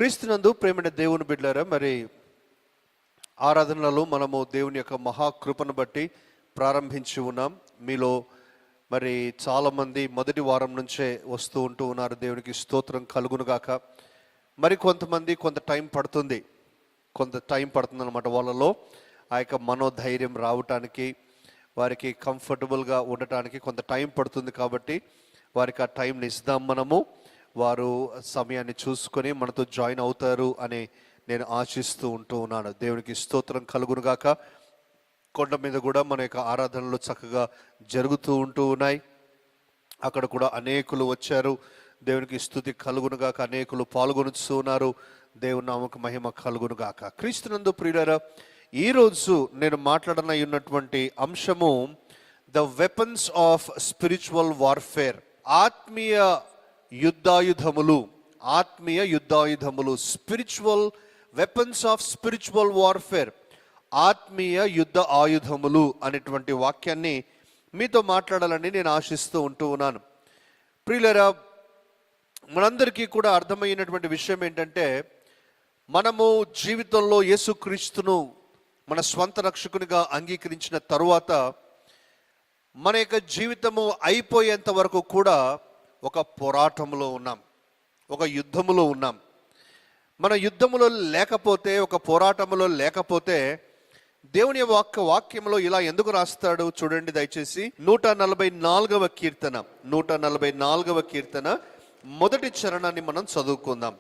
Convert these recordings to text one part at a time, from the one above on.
క్రీస్తునందు ప్రేమైన దేవుని బిడ్డలారా, మరి ఆరాధనలలో మనము దేవుని యొక్క మహాకృపను బట్టి ప్రారంభించి ఉన్నాం. మీలో మరి చాలామంది మొదటి వారం నుంచే వస్తూ ఉంటూ ఉన్నారు. దేవునికి స్తోత్రం కలుగునుగాక. మరి కొంతమంది కొంత టైం పడుతుంది అన్నమాట. వాళ్ళలో ఆ యొక్క మనోధైర్యం రావటానికి, వారికి కంఫర్టబుల్గా ఉండటానికి కొంత టైం పడుతుంది. కాబట్టి వారికి ఆ టైంని ఇద్దాం మనము. వారు సమయాన్ని చూసుకొని మనతో జాయిన్ అవుతారు అని నేను ఆశిస్తూ ఉంటూ ఉన్నాను. దేవునికి స్తోత్రం కలుగునుగాక. కొండ మీద కూడా మన యొక్క ఆరాధనలు చక్కగా జరుగుతూ ఉంటూ ఉన్నాయి. అక్కడ కూడా అనేకులు వచ్చారు. దేవునికి స్తుతి కలుగునుగాక. అనేకులు పాల్గొనుతూ ఉన్నారు. దేవుని నామకు మహిమ కలుగునుగాక. క్రీస్తునందు ప్రియులారా, ఈరోజు నేను మాట్లాడనయ్యున్నటువంటి అంశము the weapons of spiritual warfare. ఆత్మీయ యుద్ధాయుధములు, spiritual weapons of spiritual warfare, ఆత్మీయ యుద్ధ ఆయుధములు అనేటువంటి వాక్యాన్ని మీతో మాట్లాడాలని నేను ఆశిస్తూ ఉంటూ ఉన్నాను. ప్రియులారా, మనందరికీ కూడా అర్థమయ్యినటువంటి విషయం ఏంటంటే, మనము జీవితంలో యేసుక్రీస్తును మన స్వంత రక్షకునిగా అంగీకరించిన తరువాత మన యొక్క జీవితము అయిపోయేంత వరకు కూడా ఒక పోరాటంలో ఉన్నాం, ఒక యుద్ధములో ఉన్నాం. మన యుద్ధములో లేకపోతే, ఒక పోరాటములో లేకపోతే దేవుని వాక్యంలో ఇలా ఎందుకు రాస్తాడు చూడండి దయచేసి. 144వ కీర్తన మొదటి చరణాన్ని మనం చదువుకుందాం.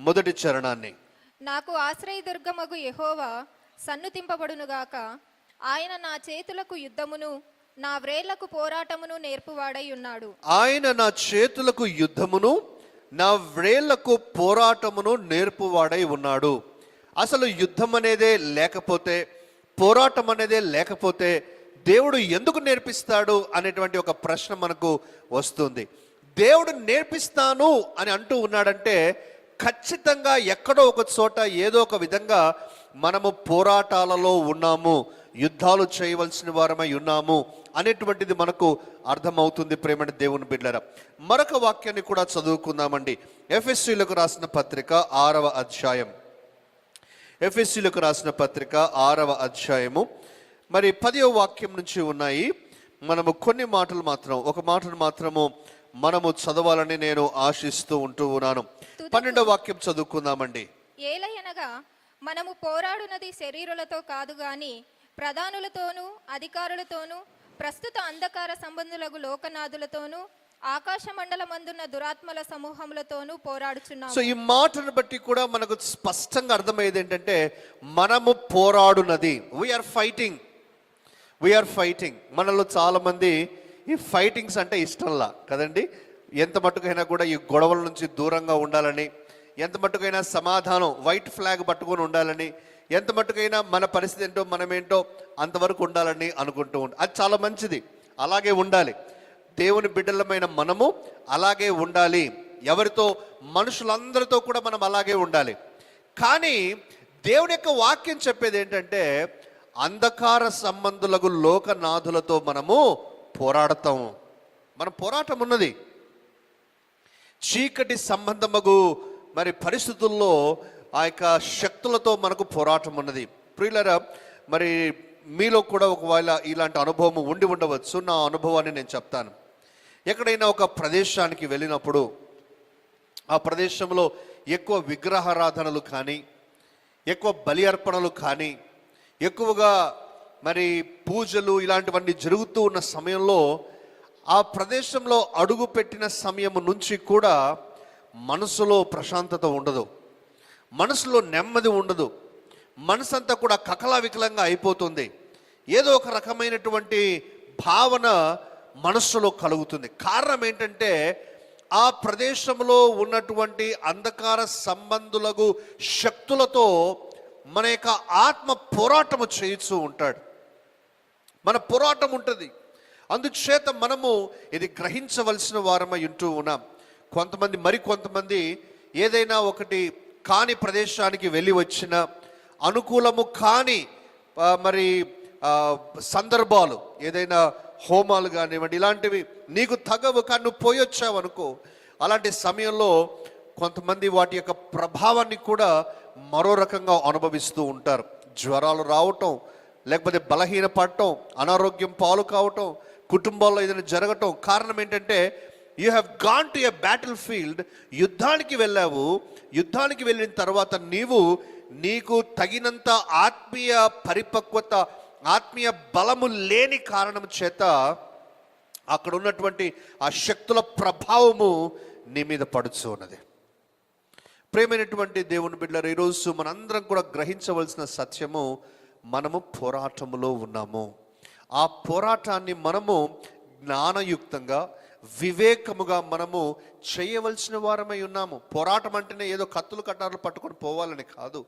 మొదటి చరణాన్ని. నాకు ఆశ్రయదుర్గమగు యెహోవా సన్నుతింపబడునుగాక. ఆయన నా చేతులకు యుద్ధమును, నా వ్రేళ్లకు పోరాటమును నేర్పువాడై ఉన్నాడు. ఆయన నా చేతులకు యుద్ధమును, నా వ్రేళ్లకు పోరాటమును నేర్పువాడై ఉన్నాడు. అసలు యుద్ధం అనేదే లేకపోతే, పోరాటం అనేదే లేకపోతే దేవుడు ఎందుకు నేర్పిస్తాడు అనేటువంటి ఒక ప్రశ్న మనకు వస్తుంది. దేవుడు నేర్పిస్తాను అని అంటూ ఉన్నాడంటే ఖచ్చితంగా ఎక్కడో ఒక చోట ఏదో ఒక విధంగా మనము పోరాటాలలో ఉన్నాము, యుద్ధాలు చేయవలసిన వారమై ఉన్నాము అనేటువంటిది మనకు అర్థమవుతుంది. ప్రేమని దేవుని బిడ్డలారా, మరొక వాక్యాన్ని కూడా చదువుకుందామండి. ఎఫెసీయులకు రాసిన పత్రిక 6వ అధ్యాయము మరి 10వ వాక్యం నుంచి ఉన్నాయి. మనము కొన్ని మాటలు మాత్రం, ఒక మాటను మాత్రము మనము చదవాలని నేను ఆశిస్తూ ఉంటూ ఉన్నాను. 12వ వాక్యం చదువుకుందామండి. ఏలయనగా మనము పోరాడునది శరీరులతో కాదు గాని ప్రధానులతోనూ, అధికారులతోనూ, ప్రస్తుత అంధకార సంబంధులకు లోకనాథులతోనూ, ఆకాశ మండలమందున్న దురాత్మల సమూహములతోనూ పోరాడుచున్నాము. సో ఈ మాటను బట్టి కూడా మనకు స్పష్టంగా అర్థమయ్యేది ఏంటంటే, మనము పోరాడునది, వీఆర్ ఫైటింగ్. మనలో చాలా మంది ఈ ఫైటింగ్స్ అంటే ఇష్టంలా కదండి. ఎంత మట్టుకైనా కూడా ఈ గొడవల నుంచి దూరంగా ఉండాలని, ఎంత మట్టుకైనా సమాధానం, వైట్ ఫ్లాగ్ పట్టుకొని ఉండాలని, ఎంత మట్టుకైనా మన పరిస్థితి ఏంటో మనమేంటో అంతవరకు ఉండాలని అనుకుంటూ అది చాలా మంచిది. అలాగే ఉండాలి. దేవుని బిడ్డలమైన మనము అలాగే ఉండాలి. ఎవరితో, మనుషులందరితో కూడా మనం అలాగే ఉండాలి. కానీ దేవుని యొక్క వాక్యం చెప్పేది ఏంటంటే, అంధకార సంబంధులకు లోకనాథులతో మనము పోరాడతాము. మన పోరాటం ఉన్నది. చీకటి సంబంధముగు మరి పరిస్థితుల్లో ఆ యొక్క శక్తులతో మనకు పోరాటం ఉన్నది. ప్రియులారా, మరి మీలో కూడా ఒకవేళ ఇలాంటి అనుభవం ఉండి ఉండవచ్చు. నా అనుభవాన్ని నేను చెప్తాను. ఎక్కడైనా ఒక ప్రదేశానికి వెళ్ళినప్పుడు ఆ ప్రదేశంలో ఎక్కువ విగ్రహారాధనలు కానీ, ఎక్కువ బలి అర్పణలు కానీ, ఎక్కువగా మరి పూజలు ఇలాంటివన్నీ జరుగుతూ ఉన్న సమయంలో, ఆ ప్రదేశంలో అడుగు పెట్టిన సమయం నుంచి కూడా మనసులో ప్రశాంతత ఉండదు, మనసులో నెమ్మది ఉండదు. మనసంతా కూడా కకలావికలంగా అయిపోతుంది. ఏదో ఒక రకమైనటువంటి భావన మనస్సులో కలుగుతుంది. కారణం ఏంటంటే, ఆ ప్రదేశంలో ఉన్నటువంటి అంధకార సంబంధులకు శక్తులతో మన యొక్క ఆత్మ పోరాటము చేయిస్తూ ఉంటాడు. మన పోరాటం ఉంటుంది. అందుచేత మనము ఇది గ్రహించవలసిన వారమై ఉంటూ ఉన్నాం. కొంతమంది ఏదైనా ఒకటి కాని ప్రదేశానికి వెళ్ళి వచ్చిన, అనుకూలము కాని మరి సందర్భాలు, ఏదైనా హోమాలు కానివ్వండి, ఇలాంటివి నీకు తగవు కానీ నువ్వు పోయొచ్చావు అనుకో, అలాంటి సమయంలో కొంతమంది వాటి యొక్క ప్రభావాన్ని కూడా మరో రకంగా అనుభవిస్తూ ఉంటారు. జ్వరాలు రావటం, లేకపోతే బలహీన పడటం, అనారోగ్యం పాలు కావటం, కుటుంబాల్లో ఏదైనా జరగటం. కారణం ఏంటంటే you have gone to a battle field. యుద్ధానికి వెళ్ళావు. యుద్ధానికి వెళ్ళిన తర్వాత నీకు తగినంత ఆత్మీయ పరిపక్వత, ఆత్మీయ బలము లేని కారణం చేత అక్కడ ఉన్నటువంటి ఆ శక్తుల ప్రభావము నీ మీద పడుచు ఉన్నది. ప్రియమైనటువంటి దేవుని బిడ్డలారా, ఈరోజు మనందరం కూడా గ్రహించవలసిన సత్యము, మనము పోరాటములో ఉన్నాము. ఆ పోరాటాన్ని మనము జ్ఞానయుక్తంగా, వివేకముగా మనము చేయవలసిన వారమై ఉన్నాము. పోరాటం అంటేనే ఏదో కత్తులు కట్టారులు పట్టుకొని పోవాలని కాదు,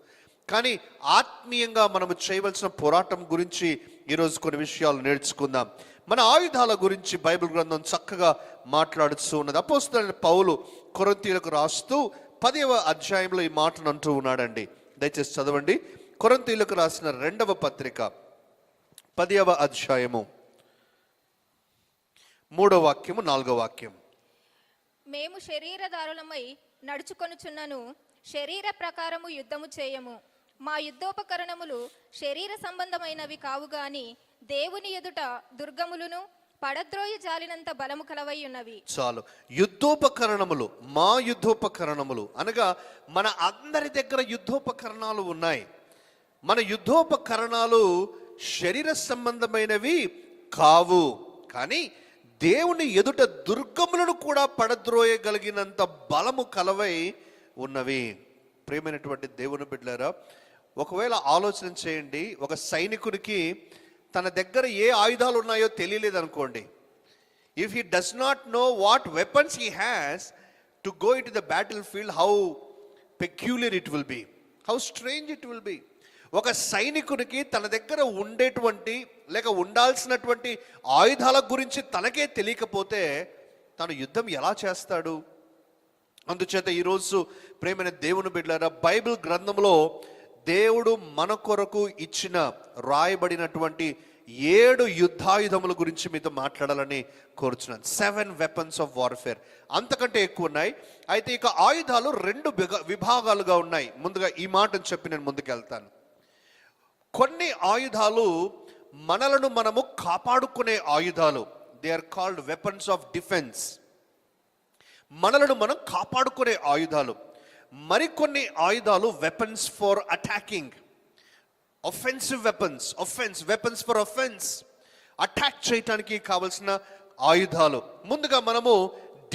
కానీ ఆత్మీయంగా మనము చేయవలసిన పోరాటం గురించి ఈరోజు కొన్ని విషయాలు నేర్చుకుందాం. మన ఆయుధాల గురించి బైబిల్ గ్రంథం చక్కగా మాట్లాడుతూ ఉన్నది. అపోస్తలుడైన పౌలు కొరింథీయులకు రాస్తూ 10వ అధ్యాయంలో ఈ మాటను అంటూ ఉన్నాడండి. దయచేసి చదవండి. కొరింథీయులకు రాసిన 2వ పత్రిక 10వ అధ్యాయము 3వ వాక్యము 4వ వాక్యం. మేము శరీరధారులమై నడుచుకొనుచున్నను శరీర ప్రకారము యుద్ధము చేయము. మా యుద్ధోపకరణములు శరీర సంబంధమైనవి కావు గాని దేవుని ఎదుట దుర్గములను పడద్రోయి జాలినంత బలము కలవై ఉన్నవి. చాలు. యుద్ధోపకరణములు, మా యుద్ధోపకరణములు అనగా మన అందరి దగ్గర యుద్ధోపకరణాలు ఉన్నాయి. మన యుద్ధోపకరణాలు శరీర సంబంధమైనవి కావు, కానీ దేవుని ఎదుట దుర్గములను కూడా పడద్రోయగలిగినంత బలము కలవై ఉన్నవి. ప్రియమైనటువంటి దేవుని బిడ్డలారా, ఒకవేళ ఆలోచన చేయండి, ఒక సైనికుడికి తన దగ్గర ఏ ఆయుధాలు ఉన్నాయో తెలియలేదు అనుకోండి. If he does not know what weapons he has to go in to the battle field, how peculiar it will be, how strange it will be. ఒక సైనికుడికి తన దగ్గర ఉండేటువంటి లేక ఉండాల్సినటువంటి ఆయుధాల గురించి తనకే తెలియకపోతే తను యుద్ధం ఎలా చేస్తాడు? అందుచేత ఈరోజు ప్రేమైన దేవుని బిడ్డలారా, బైబిల్ గ్రంథంలో దేవుడు మన కొరకు ఇచ్చిన రాయబడినటువంటి 7 యుద్ధాయుధముల గురించి మీతో మాట్లాడాలని కోరుచున్నాను. 7 వెపన్స్ ఆఫ్ వార్ఫేర్. అంతకంటే ఎక్కువ ఉన్నాయి. అయితే ఇక ఆయుధాలు 2 విభాగాలుగా ఉన్నాయి. ముందుగా ఈ మాటను చెప్పి నేను ముందుకెళ్తాను. కొన్ని ఆయుధాలు మనలను మనము కాపాడుకునే ఆయుధాలు. They are called weapons of defence. మనలను మనం కాపాడుకునే ఆయుధాలు. మరికొన్ని ఆయుధాలు weapons for attacking, offensive weapons, weapons for offence, attack చేయటానికి కావలసిన ఆయుధాలు. ముందుగా మనము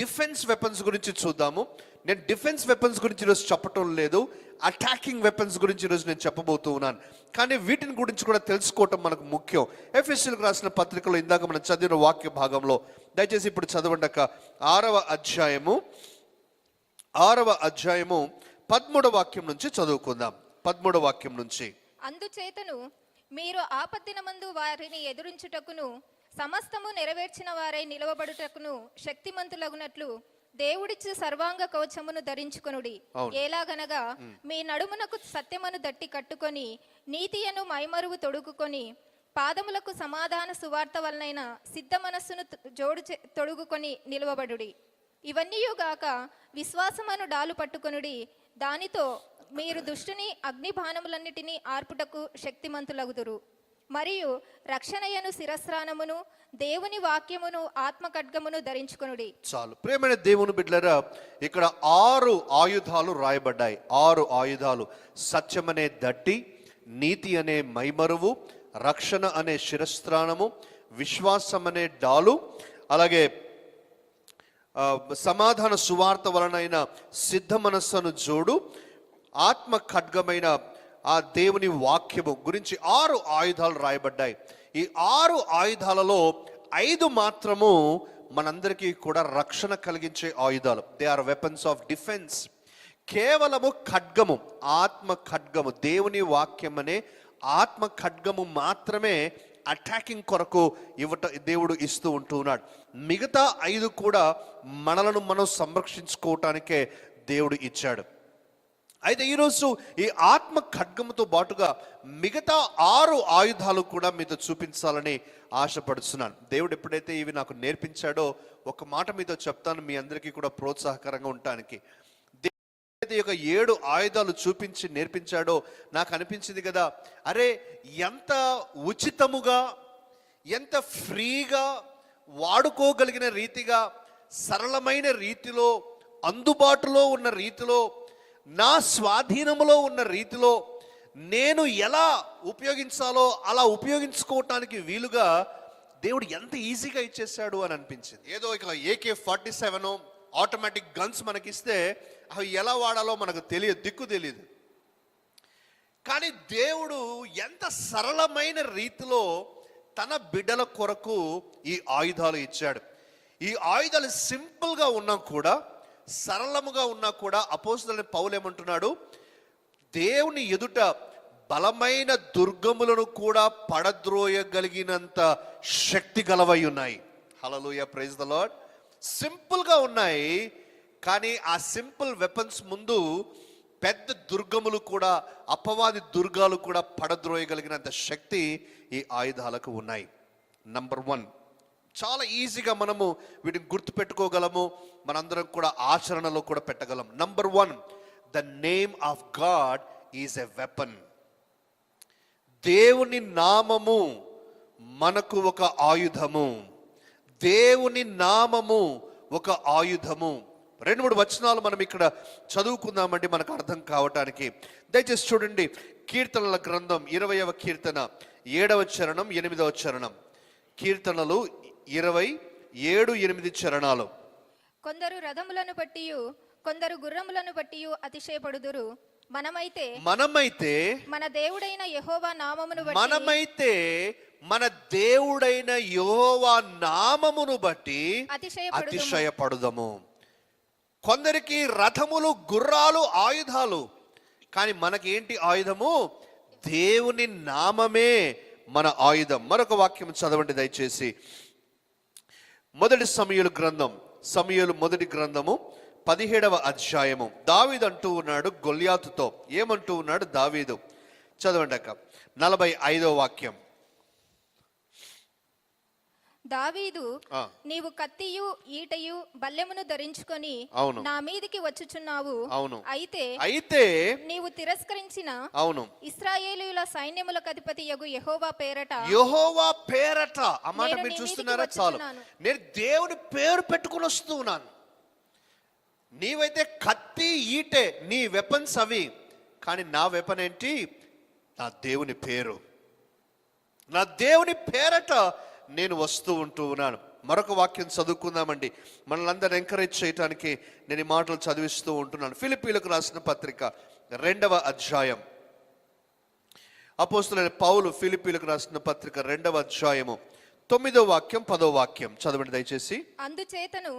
డిఫెన్స్ వెపన్స్ గురించి చూద్దాము. నేను డిఫెన్స్ వెపన్స్ గురించి ఈరోజు చెప్పటం లేదు, అటాకింగ్ వెపన్స్ గురించి ఈరోజు నేను చెప్పబోతూ ఉన్నాను. కానీ వీటిని గురించి కూడా తెలుసుకోవటం మనకు ముఖ్యం. ఎఫెసీయులకు రాసిన పత్రికలో ఇందాక మనం చదివిన వాక్య భాగంలో దయచేసి ఇప్పుడు చదవండి అక్క. 6వ అధ్యాయము 13వ వాక్యం నుంచి చదువుకుందాం. 13వ వాక్యం నుంచి. అందుచేతను మీరు ఆపత్తినమందు వారిని ఎదురించుటకును సమస్తము నెరవేర్చిన వారై నిలవబడుటకును శక్తిమంతులగునట్లు దేవుడిచ్చి సర్వాంగ కవచమును ధరించుకొనుడి. ఎలాగనగా మీ నడుమునకు సత్యమును దట్టి కట్టుకొని నీతియను మైమరువు తొడుగుకొని పాదములకు సమాధాన సువార్త వలనైన సిద్ధ మనస్సును తొడుగుకొని నిలవబడుడి. ఇవన్నీయుగాక విశ్వాసమును డాలు పట్టుకొనుడి. దానితో మీరు దుష్టుని అగ్ని బాణములన్నిటినీ ఆర్పుటకు శక్తిమంతులగుదురు. మరియు రక్షణయను శిరస్త్రానమును దేవుని వాక్యమును ఆత్మ ఖడ్గమును ధరించుకొనుడి. చాలు. ప్రియమైన దేవుని బిడ్డలారా, ఇక్కడ 6 ఆయుధాలు రాయబడ్డాయి. 6 ఆయుధాలు. సత్యమనే దట్టి, నీతి అనే మైమరువు, రక్షణ అనే శిరస్త్రానము, విశ్వాసం అనే డాలు, అలాగే సమాధాన సువార్త వలనైన సిద్ధ మనస్సును జోడు, ఆత్మ ఖడ్గమైన ఆ దేవుని వాక్యము గురించి 6 ఆయుధాలు రాయబడ్డాయి. ఈ 6 ఆయుధాలలో 5 మాత్రము మనందరికీ కూడా రక్షణ కలిగించే ఆయుధాలు. They are weapons of defence. కేవలము ఖడ్గము, ఆత్మ ఖడ్గము, దేవుని వాక్యం అనే ఆత్మ ఖడ్గము మాత్రమే అటాకింగ్ కొరకు దేవుడు ఇస్తూ ఉంటున్నాడు. మిగతా 5 కూడా మనలను మనం సంరక్షించుకోవటానికే దేవుడు ఇచ్చాడు. అయితే ఈరోజు ఈ ఆత్మ ఖడ్గముతో పాటుగా మిగతా 6 ఆయుధాలు కూడా మీతో చూపించాలని ఆశపడుతున్నాను. దేవుడు ఎప్పుడైతే ఇవి నాకు నేర్పించాడో ఒక మాట మీతో చెప్తాను, మీ అందరికీ కూడా ప్రోత్సాహకరంగా ఉండటానికి. ఈ యొక్క 7 ఆయుధాలు చూపించి నేర్పించాడో నాకు అనిపించింది కదా, అరే ఎంత ఉచితముగా, ఎంత ఫ్రీగా, వాడుకోగలిగిన రీతిగా, సరళమైన రీతిలో, అందుబాటులో ఉన్న రీతిలో, నా స్వాధీనములో ఉన్న రీతిలో నేను ఎలా ఉపయోగించాలో అలా ఉపయోగించుకోవటానికి వీలుగా దేవుడు ఎంత ఈజీగా ఇచ్చేసాడు అని అనిపించింది. ఏదో ఇక AK-47 ఆటోమేటిక్ గన్స్ మనకిస్తే అవి ఎలా వాడాలో మనకు దిక్కు తెలియదు. కానీ దేవుడు ఎంత సరళమైన రీతిలో తన బిడ్డల కొరకు ఈ ఆయుధాలు ఇచ్చాడు. ఈ ఆయుధాలు సింపుల్గా ఉన్నా కూడా, సరళముగా ఉన్నా కూడా, అపోస్తలుడైన పౌలు ఏమంటున్నాడు, దేవుని ఎదుట బలమైన దుర్గములను కూడా పడద్రోయగలిగినంత శక్తి గలవై ఉన్నాయి. హల్లెలూయా, ప్రైజ్ ద లార్డ్. సింపుల్గా ఉన్నాయి, కానీ ఆ సింపుల్ వెపన్స్ ముందు పెద్ద దుర్గములు కూడా, అపవాది దుర్గాలు కూడా పడద్రోయగలిగినంత శక్తి ఈ ఆయుధాలకు ఉన్నాయి. నంబర్ 1, చాలా ఈజీగా మనము వీటిని గుర్తుపెట్టుకోగలము, మనందరం కూడా ఆచరణలో కూడా పెట్టగలం. Number 1, the name of God is a weapon. దేవుని నామము మనకు ఒక ఆయుధము. దేవుని నామము ఒక ఆయుధము. 2-3 వచనాలు మనం ఇక్కడ చదువుకుందామండి మనకు అర్థం కావటానికి. దయచేసి చూడండి, కీర్తనల గ్రంథం 20వ కీర్తన 7వ చరణం 8వ చరణం. కీర్తనలు 27-8 చరణాలు. కొందరు రథములను బట్టియు కొందరు గుర్రములను బట్టియు అతిశయపడుదురు. మనమైతే మన దేవుడైన యెహోవా నామమును బట్టి అతిశయపడుదము. కొందరికి రథములు, గుర్రాలు ఆయుధాలు, కానీ మనకి ఏంటి ఆయుధము? దేవుని నామమే మన ఆయుధం. మరొక వాక్యం చదవండి దయచేసి. మొదటి సమూయేలు గ్రంథం, సమూయేలు మొదటి గ్రంథము 17వ అధ్యాయము. దావీదు అంటూ ఉన్నాడు గొల్యాతుతో. ఏమంటూ ఉన్నాడు దావీదు? చదవండి అక్క. 45వ వాక్యం. దావీదు, నీవు కత్తియు ఈటయు బల్లెమును ధరించుకొని నా మీదికి వచ్చుచున్నావు. అయితే నీవు తిరస్కరించిన ఇశ్రాయేలీయుల సైన్యములకు అధిపతి యగు యెహోవా పేరట ఆ మాట మీరు చూస్తున్నారా? చాలు, నేను దేవుని పేరు పెట్టుకుని వస్తున్నాను. నీవైతే కత్తి, ఈటే నీ వెపన్స్ అవి, కానీ నా వెపన్ ఏంటి? నా దేవుని పేరు. నా దేవుని పేరట నేను వస్తూ ఉంటూ ఉన్నాను. మరొక వాక్యం చదువుకుందామండి, మనల్ని అందరిని ఎంకరేజ్ చేయడానికి నేను ఈ మాటలు చదివిస్తూ ఉంటున్నాను. ఫిలిప్పీలకు రాసిన పత్రిక 2వ అధ్యాయం. అపోస్తలుడైన పౌలు ఫిలిప్పీలకు రాసిన పత్రిక 2వ అధ్యాయము 9వ వాక్యం 10వ వాక్యం చదవండి దయచేసి. అందుచేతను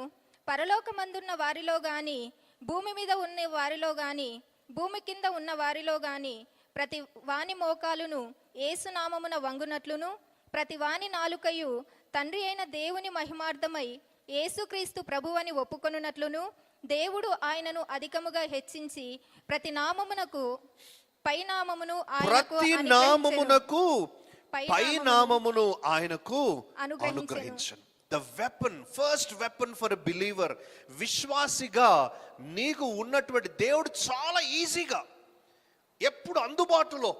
పరలోకమందున్న వారిలో గాని, భూమి మీద ఉన్న వారిలో గాని, భూమి కింద ఉన్న వారిలో గాని ప్రతి వాని మోకాలును యేసు నామమున వంగునట్లును, ప్రతి వాని నాలుకయు తండ్రి అయిన దేవుని మహిమార్థమై యేసుక్రీస్తు ప్రభువని ఒప్పుకొనున్నట్లును, దేవుడు ఆయనను అధికముగా హెచ్చించి ప్రతి నామమునకు పైనామమును ఆయనకు అనుగ్రహించను. The weapon, first weapon for a believer, విశ్వాసిగా నీకు ఉన్నటువంటి దేవుడు చాలా ఈజీగా, ఎప్పుడు అందుబాటులో,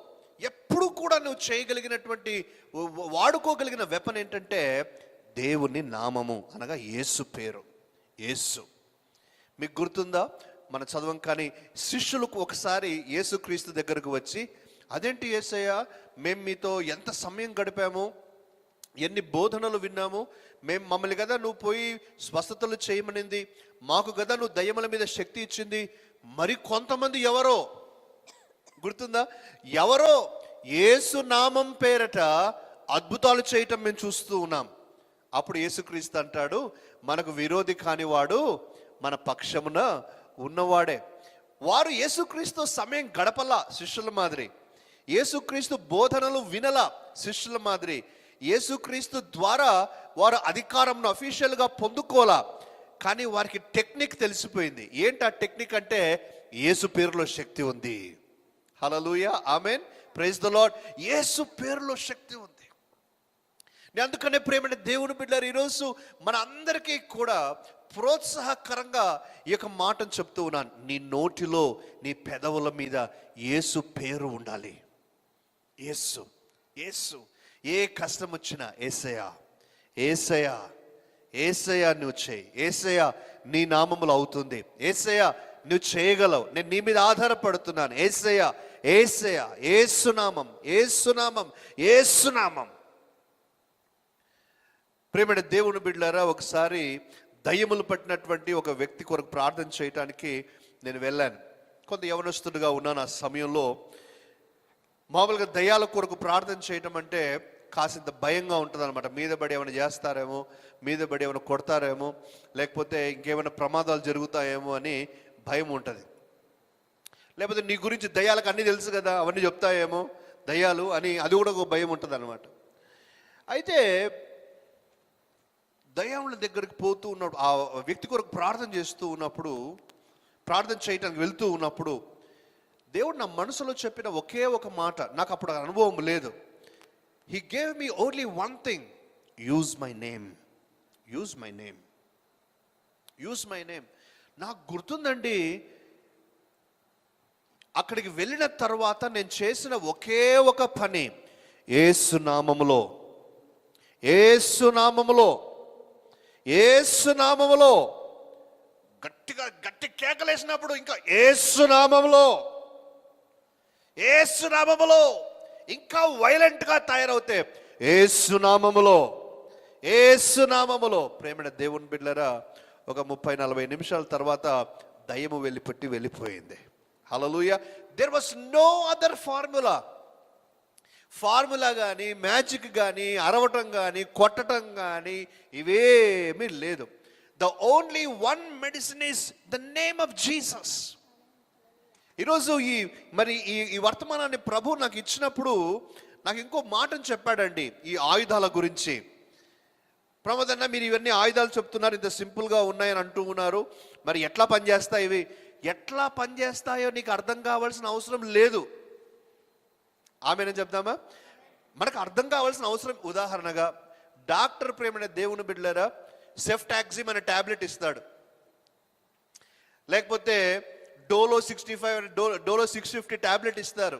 ఎప్పుడు కూడా నువ్వు చేయగలిగినటువంటి, వాడుకోగలిగిన వెపన్ ఏంటంటే దేవుని నామము, అనగా యేసు పేరు. యేసు మీకు గుర్తుందా? మన చదవం కానీ శిష్యులకు ఒకసారి యేసుక్రీస్తు దగ్గరకు వచ్చి, అదేంటి యేసయ్య, మేము మీతో ఎంత సమయం గడిపాము, ఎన్ని బోధనలు విన్నాము, మమ్మల్ని కదా నువ్వు పోయి స్వస్థతలు చేయమనింది, మాకు కదా నువ్వు దయ్యముల మీద శక్తి ఇచ్చింది, మరి కొంతమంది ఎవరో గుర్తుందా? ఎవరో యేసు నామం పేరట అద్భుతాలు చేయటం మేము చూస్తూ ఉన్నాం. అప్పుడు యేసుక్రీస్తు అంటాడు, మనకు విరోధి కానివాడు మన పక్షమున ఉన్నవాడే. వారు యేసుక్రీస్తు సమయం గడపలా శిష్యుల మాదిరి, యేసుక్రీస్తు బోధనలు వినలా శిష్యుల మాదిరి, యేసుక్రీస్తు ద్వారా వారు అధికారంను అఫీషియల్గా పొందుకోలా. కానీ వారికి టెక్నిక్ తెలిసిపోయింది. ఏంటి ఆ టెక్నిక్ అంటే, యేసు పేరులో శక్తి ఉంది. హల్లెలూయా, ఆమేన్, ప్రైజ్ ద లార్డ్. యేసు పేరులో శక్తి ఉంది. నేను అందుకనే ప్రేమైన దేవుని బిడ్డలారా, ఈరోజు మన అందరికీ కూడా ప్రోత్సాహకరంగా ఈ యొక్క మాటను చెప్తూ ఉన్నాను. నీ నోటిలో, నీ పెదవుల మీద యేసు పేరు ఉండాలి. యేసు, యేసు. ఏ కష్టం వచ్చినా యేసయ్యా, యేసయ్యా, యేసయ్యా నువ్వు చేయి, యేసయ్యా నీ నామములో అవుతుంది, యేసయ్యా నువ్వు చేయగలవు, నేను నీ మీద ఆధారపడుతున్నాను, యేసయ్యా, యేసయ్యా, యేసునామం, యేసునామం, యేసునామం. ప్రేమైన దేవుని బిడ్డలారా, ఒకసారి దయ్యములు పట్టినటువంటి ఒక వ్యక్తి కొరకు ప్రార్థన చేయటానికి నేను వెళ్ళాను. కొంత యవనస్తుడిగా ఉన్నాను ఆ సమయంలో. మామూలుగా దయ్యాల కొరకు ప్రార్థన చేయటం అంటే కాసింత భయంగా ఉంటుంది అనమాట. మీద పడి ఏమైనా చేస్తారేమో, మీద పడి ఏమైనా కొడతారేమో, లేకపోతే ఇంకేమైనా ప్రమాదాలు జరుగుతాయేమో అని భయం ఉంటుంది. లేకపోతే నీ గురించి దయ్యాలకు అన్నీ తెలుసు కదా, అవన్నీ చెప్తాయేమో దయ్యాలు అని, అది కూడా ఒక భయం ఉంటుంది అనమాట. అయితే దయ్యాల దగ్గరికి పోతూ ఉన్నప్పుడు, ఆ వ్యక్తి కొరకు ప్రార్థన చేస్తూ ఉన్నప్పుడు, ప్రార్థన చేయటానికి వెళ్తూ ఉన్నప్పుడు దేవుడు నా మనసులో చెప్పిన ఒకే ఒక మాట, నాకు అప్పుడు అనుభవం లేదు. He gave me only one thing, use my name, use my name, use my name. నాకు గుర్తుందండి, అక్కడికి వెళ్ళిన తర్వాత నేను చేసిన ఒకే ఒక పని, యేసునామములో, యేసునామములో, యేసునామములో, గట్టిగా గట్టి కేకలేసినప్పుడు ఇంకా యేసునామములో, యేసునామములో, ఇంకా వైలెంట్గా తయారవుతే యేసునామములో, యేసునామములో. ప్రేమైన దేవుని బిడ్డలారా, ఒక 30-40 నిమిషాల తర్వాత దయ్యము వెళ్ళిపోయింది. Hallelujah. There was no other formula కానీ, మ్యాజిక్ కానీ, అరవటం కానీ, కొట్టడం కానీ ఇవేమీ లేదు. The only one medicine is the name of Jesus. ఈరోజు ఈ వర్తమానాన్ని ప్రభు నాకు ఇచ్చినప్పుడు నాకు ఇంకో మాటను చెప్పాడండి ఈ ఆయుధాల గురించి. ప్రమోదన్న, మీరు ఇవన్నీ ఆయుధాలు చెప్తున్నారు, ఇంత సింపుల్గా ఉన్నాయని అంటూ ఉన్నారు, మరి ఎట్లా పనిచేస్తాయి ఇవి? ఎట్లా పనిచేస్తాయో నీకు అర్థం కావాల్సిన అవసరం లేదు. ఆమెనే చెప్దామా? మనకు అర్థం కావాల్సిన అవసరం, ఉదాహరణగా డాక్టర్, ప్రేమైన దేవుని బిడ్డలారా, సెఫ్టాక్సిమ్ అనే టాబ్లెట్ ఇస్తాడు, లేకపోతే డోలో 65 డోలో 650 టాబ్లెట్ ఇస్తారు,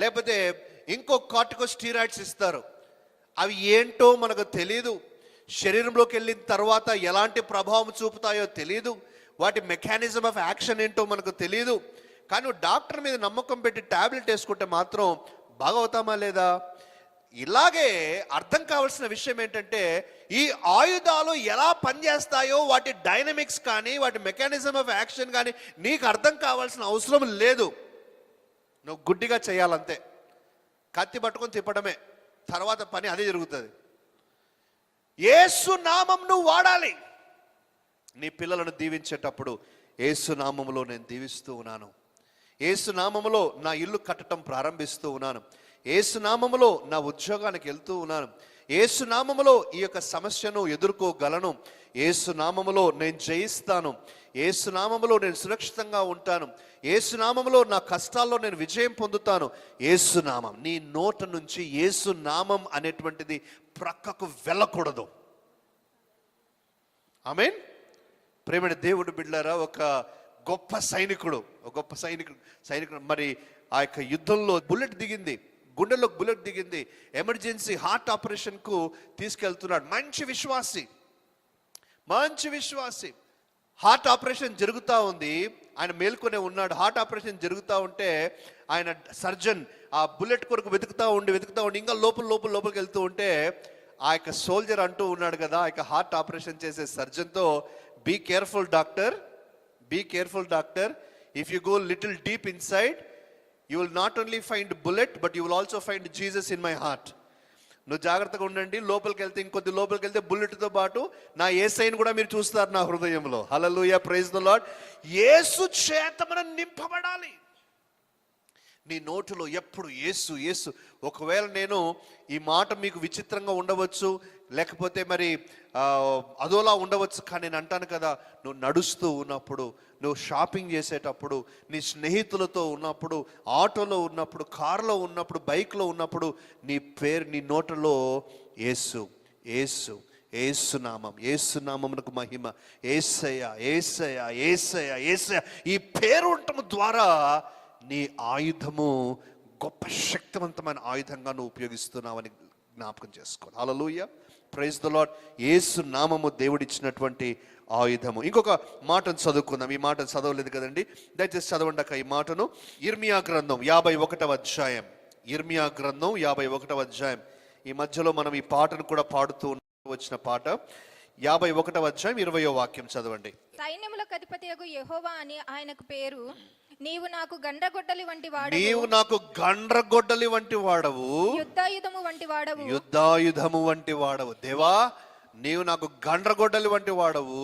లేకపోతే ఇంకో కార్టికోస్టీరాయిడ్స్ ఇస్తారు. అవి ఏంటో మనకు తెలియదు, శరీరంలోకి వెళ్ళిన తర్వాత ఎలాంటి ప్రభావం చూపుతాయో తెలియదు, వాటి మెకానిజం ఆఫ్ యాక్షన్ ఏంటో మనకు తెలియదు. కానీ డాక్టర్ మీద నమ్మకం పెట్టి టాబ్లెట్ వేసుకుంటే మాత్రం బాగవుతామా లేదా? ఇలాగే అర్థం కావాల్సిన విషయం ఏంటంటే, ఈ ఆయుధాలు ఎలా పనిచేస్తాయో వాటి డైనమిక్స్ కానీ, వాటి మెకానిజం ఆఫ్ యాక్షన్ కానీ నీకు అర్థం కావాల్సిన అవసరం లేదు. నువ్వు గుడ్డిగా చేయాలంతే, కత్తి పట్టుకొని తిప్పడమే, తర్వాత పని అదే జరుగుతుంది. యేసు నామం నువ్వు వాడాలి. నీ పిల్లలను దీవించేటప్పుడు యేసు నామములో నేను దీవిస్తూ ఉన్నాను, యేసు నామములో నా ఇల్లు కట్టడం ప్రారంభిస్తూ ఉన్నాను, యేసు నామములో నా ఉద్యోగానికి వెళ్తూ ఉన్నాను, యేసు నామములో ఈ యొక్క సమస్యను ఎదుర్కోగలను, యేసు నామములో నేను జయిస్తాను, యేసు నామములో నేను సురక్షితంగా ఉంటాను, యేసు నామములో నా కష్టాల్లో నేను విజయం పొందుతాను. యేసు నామం, నీ నోట నుంచి యేసు నామం అనేటువంటిది ప్రక్కకు వెళ్ళకూడదు. ఆమేన్. ప్రేమైన దేవుడు బిడ్డలారా, ఒక గొప్ప సైనికుడు మరి ఆ యొక్క యుద్ధంలో బుల్లెట్ దిగింది, గుండెలోకి బుల్లెట్ దిగింది, ఎమర్జెన్సీ హార్ట్ ఆపరేషన్కు తీసుకెళ్తున్నాడు. మంచి విశ్వాసి. హార్ట్ ఆపరేషన్ జరుగుతూ ఉంది, ఆయన మేల్కొనే ఉన్నాడు. హార్ట్ ఆపరేషన్ జరుగుతూ ఉంటే ఆయన సర్జన్ ఆ బుల్లెట్ కొరకు వెతుకుతూ ఉండి ఇంకా లోపలికి వెళ్తూ ఉంటే ఆ యొక్క సోల్జర్ అంటూ ఉన్నాడు కదా, ఆ యొక్క హార్ట్ ఆపరేషన్ చేసే సర్జన్తో, be careful doctor, if you go little deep inside, you will not only find bullet but you will also find Jesus in my heart. నువ్వు జాగ్రత్తగా ఉండండి, ఇంకొద్ది లోపలికి వెళ్తే బుల్లెట్తో పాటు నా యేసయ్యను కూడా మీరు చూస్తారు నా హృదయంలో. హల్లెలూయా, ప్రైజ్ ద లార్డ్. యేసు చేత మనం నింపబడాలి. నీ నోటిలో ఎప్పుడు యేసు. ఒకవేళ నేను ఈ మాట మీకు విచిత్రంగా ఉండవచ్చు, లేకపోతే మరి అదోలా ఉండవచ్చు, కానీ నేను అంటాను కదా, నువ్వు నడుస్తూ ఉన్నప్పుడు, నువ్వు షాపింగ్ చేసేటప్పుడు, నీ స్నేహితులతో ఉన్నప్పుడు, ఆటోలో ఉన్నప్పుడు, కారులో ఉన్నప్పుడు, బైక్లో ఉన్నప్పుడు, నీ నోటిలో యేసు ఏసునామం, ఏసునామమునకు మహిమ. యేసయ్య, యేసయ్య, యేసయ్య, యేసయ్య ఈ పేరు ఉండటం ద్వారా నీ ఆయుధము గొప్ప శక్తివంతమైన ఆయుధంగా నువ్వు ఉపయోగిస్తున్నావని జ్ఞాపకం చేసుకోవాలి. హల్లెలూయా, ప్రైజ్ ద లార్డ్. యేసు నామము దేవుడిచ్చినటువంటి ఆయుధము. ఇంకొక మాటను చదువుకుందాం. ఈ మాటను చదవలేదు కదండి, దయచేసి చదవండి ఈ మాటను. ఇర్మియా గ్రంథం 51వ అధ్యాయం. ఇర్మియా గ్రంథం 51వ అధ్యాయం. ఈ మధ్యలో మనం ఈ పాటను కూడా పాడుతూ వచ్చిన పాట. 51వ అధ్యాయం 20వ వాక్యం చదవండి. సైన్యములకు అధిపతియగు యెహోవా అని ఆయనకు పేరు. నీవు నాకు గండ్రగొడ్డలి వంటి వాడవు, నీవు నాకు గండ్రగొడ్డలి వంటి వాడవు, యుద్ధాయుధము వంటి వాడవు, యుద్ధాయుధము వంటి వాడవు. దేవా, నీవు నాకు గండ్రగొడ్డలి వంటి వాడవు,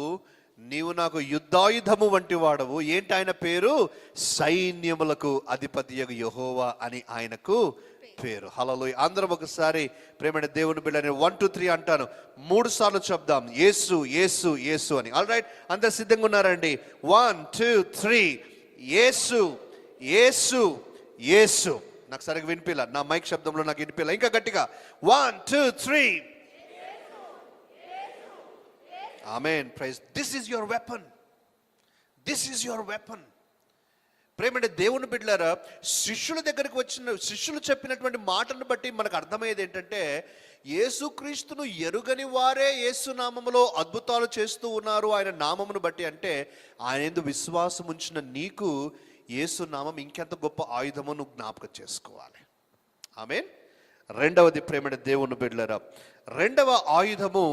నీవు నాకు యుద్ధాయుధము వంటి వాడవు. ఏంటి ఆయన పేరు? సైన్యములకు అధిపతియగు యెహోవా అని ఆయనకు పేరు. హల్లెలూయా. అందరం ఒకసారి ప్రేమైన దేవుని బిడ్డని 1 2 3 అంటాను, 3 సార్లు చెప్దాం, యేసు యేసు యేసు అని. ఆల్ రైట్, అందరు సిద్ధంగా ఉన్నారండి? 1 2 3. యేసు యేసు యేసు. నాకు సరిగ్గా వినిపిలా, నా మైక్ శబ్దంలో నాకు వినిపిలా. ఇంకా గట్టిగా 1 2 3. Amen, praise. This is your weapon, this is your weapon. ప్రేమంటే దేవుని బిడ్డలారా, శిష్యుల దగ్గరికి వచ్చిన శిష్యులు చెప్పినటువంటి మాటను బట్టి మనకు అర్థమయ్యేది ఏంటంటే, యేసుక్రీస్తును ఎరుగని వారే యేసు నామములో అద్భుతాలు చేస్తూ ఉన్నారు ఆయన నామమును బట్టి. అంటే ఆయన యందు విశ్వాసం ఉంచిన నీకు యేసు నామం ఇంకెంత గొప్ప ఆయుధమో నువ్వు జ్ఞాపకం చేసుకోవాలి. ఆమేన్. రెండవది ప్రేమంటే దేవుని బిడ్డలారా, రెండవ ఆయుధము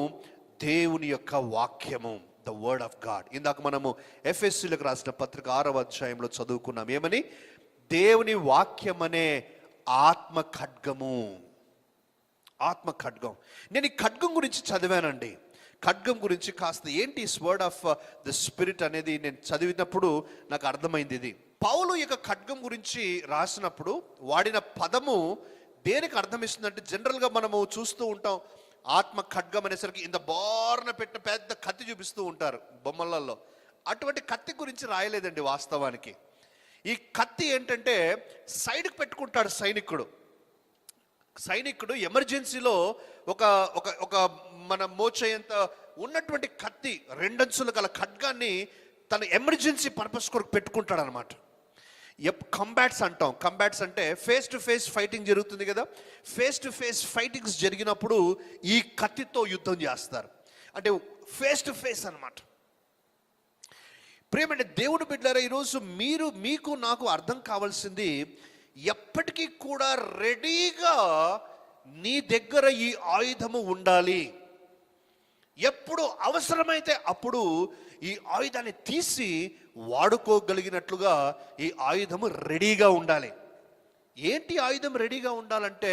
దేవుని యొక్క వాక్యము, ద వర్డ్ ఆఫ్ గాడ్. ఇందాక మనము ఎఫెసీయులకు రాసిన పత్రిక 6వ అధ్యాయంలో చదువుకున్నాం. ఏమని? దేవుని వాక్యం అనే ఆత్మ ఖడ్గము. ఆత్మ ఖడ్గం. నేను ఈ ఖడ్గం గురించి చదివానండి. ఖడ్గం గురించి కాస్త ఏంటి వర్డ్ ఆఫ్ ద స్పిరిట్ అనేది నేను చదివినప్పుడు నాకు అర్థమైంది. ఇది పౌలు యొక్క ఖడ్గం గురించి రాసినప్పుడు వాడిన పదము దేనికి అర్థమిస్తుందంటే, జనరల్గా మనము చూస్తూ ఉంటాం, ఆత్మ ఖడ్గం అనేసరికి ఇంత బారున పెట్టిన పెద్ద కత్తి చూపిస్తూ ఉంటారు బొమ్మలలో. అటువంటి కత్తి గురించి రాయలేదండి వాస్తవానికి. ఈ కత్తి ఏంటంటే సైడ్కి పెట్టుకుంటాడు సైనికుడు ఎమర్జెన్సీలో ఒక ఒక ఒక మన మోచేంత ఉన్నటువంటి కత్తి, రెండంచులు గల ఖడ్గాన్ని తన ఎమర్జెన్సీ పర్పస్ కొరకు పెట్టుకుంటాడు అనమాట. కంబాట్స్ అంటాం. కంబాట్స్ అంటే ఫేస్ టు ఫేస్ ఫైటింగ్ జరుగుతుంది కదా. ఫేస్ టు ఫేస్ ఫైటింగ్స్ జరిగినప్పుడు ఈ కత్తితో యుద్ధం చేస్తారు. అంటే ఫేస్ టు ఫేస్ అనమాట. ప్రేమంటే దేవుని బిడ్డలారా, ఈరోజు మీకు నాకు అర్థం కావాల్సింది, ఎప్పటికీ కూడా రెడీగా నీ దగ్గర ఈ ఆయుధము ఉండాలి. ఎప్పుడు అవసరమైతే అప్పుడు ఈ ఆయుధాన్ని తీసి వాడుకోగలిగినట్లుగా ఈ ఆయుధము రెడీగా ఉండాలి. ఏంటి ఆయుధం రెడీగా ఉండాలంటే,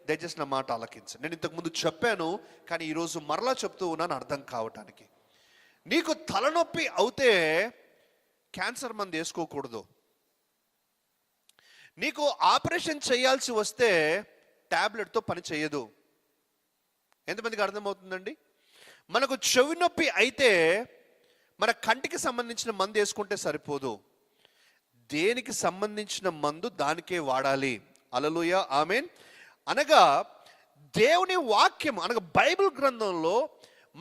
దయచేసి నా మాట ఆలకించండి. నేను ఇంతకుముందు చెప్పాను, కానీ ఈరోజు మరలా చెప్తూ ఉన్నాను అర్థం కావటానికి. నీకు తలనొప్పి అవుతే క్యాన్సర్ మందు వేసుకోకూడదు. నీకు ఆపరేషన్ చేయాల్సి వస్తే ట్యాబ్లెట్తో పని చేయదు. ఎంతమందికి అర్థమవుతుందండి? మనకు చెవి నొప్పి అయితే మన కంటికి సంబంధించిన మందు వేసుకుంటే సరిపోదు. దేనికి సంబంధించిన మందు దానికే వాడాలి. హల్లెలూయా, ఆమేన్. అనగా దేవుని వాక్యం అనగా బైబిల్ గ్రంథంలో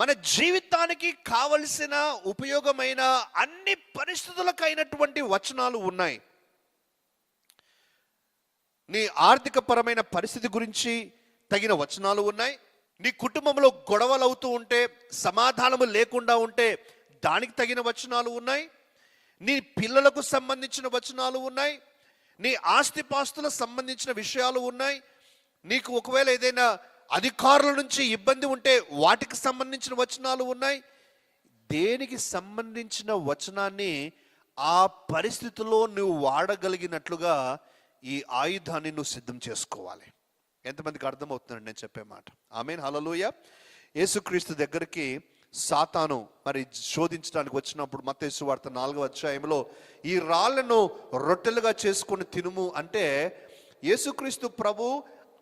మన జీవితానికి కావలసిన ఉపయోగమైన అన్ని పరిస్థితులకైనటువంటి వచనాలు ఉన్నాయి. నీ ఆర్థిక పరమైన పరిస్థితి గురించి తగిన వచనాలు ఉన్నాయి. నీ కుటుంబంలో గొడవలు అవుతూ ఉంటే, సమాధానము లేకుండా ఉంటే దానికి తగిన వచనాలు ఉన్నాయి. నీ పిల్లలకు సంబంధించిన వచనాలు ఉన్నాయి. నీ ఆస్తిపాస్తులకు సంబంధించిన విషయాలు ఉన్నాయి. నీకు ఒకవేళ ఏదైనా అధికారుల నుంచి ఇబ్బంది ఉంటే వాటికి సంబంధించిన వచనాలు ఉన్నాయి. దేనికి సంబంధించిన వచనాన్ని ఆ పరిస్థితిలో నువ్వు వాడగలిగినట్లుగా ఈ ఆయుధాన్ని నువ్వు సిద్ధం చేసుకోవాలి. ఎంతమందికి అర్థమవుతుందండి నేను చెప్పే మాట? ఆమేన్, హల్లెలూయా. యేసుక్రీస్తు దగ్గరికి సాతాను మరి శోధించడానికి వచ్చినప్పుడు మత్తయి సువార్త 4వ అధ్యాయంలో ఈ రాళ్లను రొట్టెలుగా చేసుకొని తినుము అంటే, యేసుక్రీస్తు ప్రభు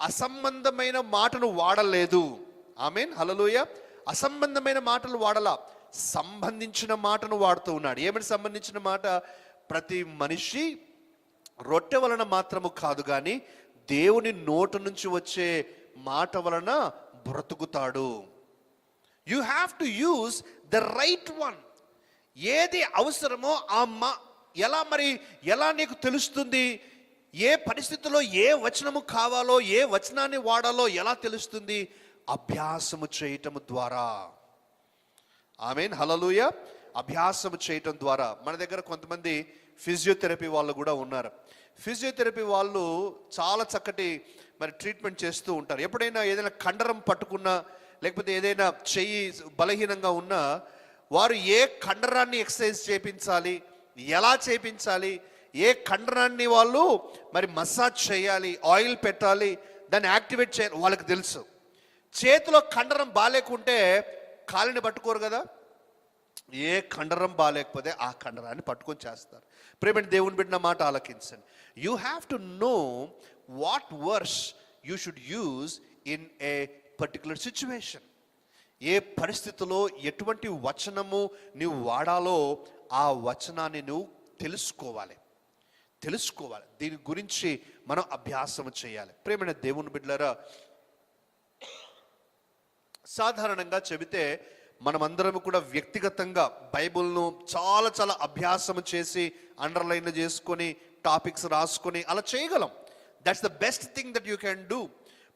అసంబంధమైన మాటను వాడలేదు. ఆమేన్, హల్లెలూయా. అసంబంధమైన మాటలు వాడలా, సంబంధించిన మాటను వాడుతూ ఉన్నాడు. ఏమని సంబంధించిన మాట? ప్రతి మనిషి రొట్టె వలన మాత్రము కాదు కానీ దేవుని నోటు నుంచి వచ్చే మాట వలన బ్రతుకుతాడు. You have to use the right one. ఏది అవసరమో ఎలా నీకు తెలుస్తుంది? ఏ పరిస్థితిలో ఏ వచనము కావాలో, ఏ వచనాన్ని వాడాలో ఎలా తెలుస్తుంది? అభ్యాసము చేయటము ద్వారా. ఆమేన్, హల్లెలూయా. అభ్యాసము చేయటం ద్వారా. మన దగ్గర కొంతమంది ఫిజియోథెరపీ వాళ్ళు కూడా ఉన్నారు. ఫిజియోథెరపీ వాళ్ళు చాలా చక్కటి ట్రీట్మెంట్ చేస్తూ ఉంటారు. ఎప్పుడైనా ఏదైనా కండరం పట్టుకున్నా, లేకపోతే ఏదైనా చెయ్యి బలహీనంగా ఉన్నా, వారు ఏ కండరాన్ని ఎక్సర్సైజ్ చేయించాలి, ఎలా చేయించాలి, ఏ కండరాన్ని వాళ్ళు మసాజ్ చేయాలి, ఆయిల్ పెట్టాలి, దాన్ని యాక్టివేట్ చేయాలి, వాళ్ళకి తెలుసు. చేతిలో కండరం బాగాలేకుంటే కాలిని పట్టుకోరు కదా. ఏ కండరం బాగాలేకపోతే ఆ కండరాన్ని పట్టుకొని చేస్తారు. ప్రేమని దేవుని బిడ్డ మాట ఆలకించండి. You have to know what verse you should use in a particular situation. ఏ పరిస్థితిలో ఎటువంటి వచనము నువ్వు వాడాలో ఆ వచనాన్ని నువ్వు తెలుసుకోవాలి. దీని గురించి మనం అభ్యాసం చేయాలి. ప్రేమైన దేవుని బిడ్డలారా, సాధారణంగా చెబితే మనమందరం కూడా వ్యక్తిగతంగా బైబిల్ను చాలా చాలా అభ్యాసం చేసి, అండర్లైన్ చేసుకొని, టాపిక్స్ రాసుకొని అలా చేయగలం. That's the best thing that you can do.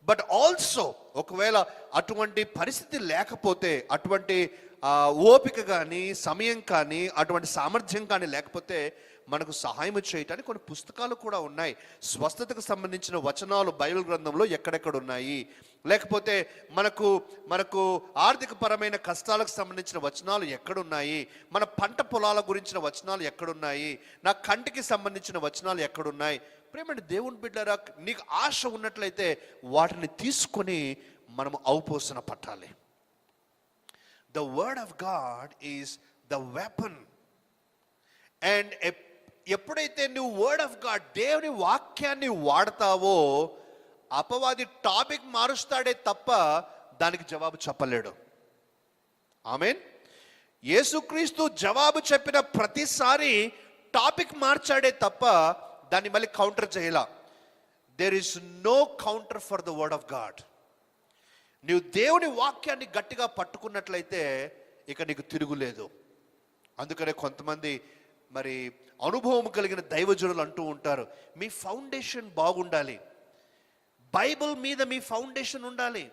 But also ఒకవేళ అటువంటి పరిస్థితి లేకపోతే, అటువంటి ఓపిక కానీ, సమయం కానీ, అటువంటి సామర్థ్యం కానీ లేకపోతే మనకు సహాయం చేయటానికి కొన్ని పుస్తకాలు కూడా ఉన్నాయి. స్వస్థతకు సంబంధించిన వచనాలు బైబిల్ గ్రంథంలో ఎక్కడెక్కడ ఉన్నాయి, లేకపోతే మనకు ఆర్థిక పరమైన కష్టాలకు సంబంధించిన వచనాలు ఎక్కడున్నాయి, మన పంట పొలాల గురించిన వచనాలు ఎక్కడున్నాయి, నా కంటికి సంబంధించిన వచనాలు ఎక్కడున్నాయి. ప్రేమని దేవుని బిడ్డలారా, నీకు ఆశ ఉన్నట్లయితే వాటిని తీసుకొని మనం ఔపోసన పట్టాలి. The word of God is the weapon. And ఎప్పుడైతే నువ్వు వర్డ్ ఆఫ్ గాడ్, దేవుని వాక్యాన్ని వాడతావో, అపవాది టాపిక్ మారుస్తాడే తప్ప దానికి జవాబు చెప్పలేడు. ఆమేన్. యేసుక్రీస్తు జవాబు చెప్పిన ప్రతిసారి టాపిక్ మార్చాడే తప్ప దాన్ని మళ్ళీ కౌంటర్ చేయాల. There is no counter for the word of God. నువ్వు దేవుని వాక్యాన్ని గట్టిగా పట్టుకున్నట్లయితే ఇక నీకు తిరుగులేదు. అందుకనే కొంతమంది అనుభవం కలిగిన దైవజనులు అంటూ ఉంటారు, మీ ఫౌండేషన్ బాగుండాలి, బైబిల్ మీద మీ ఫౌండేషన్ ఉండాలి.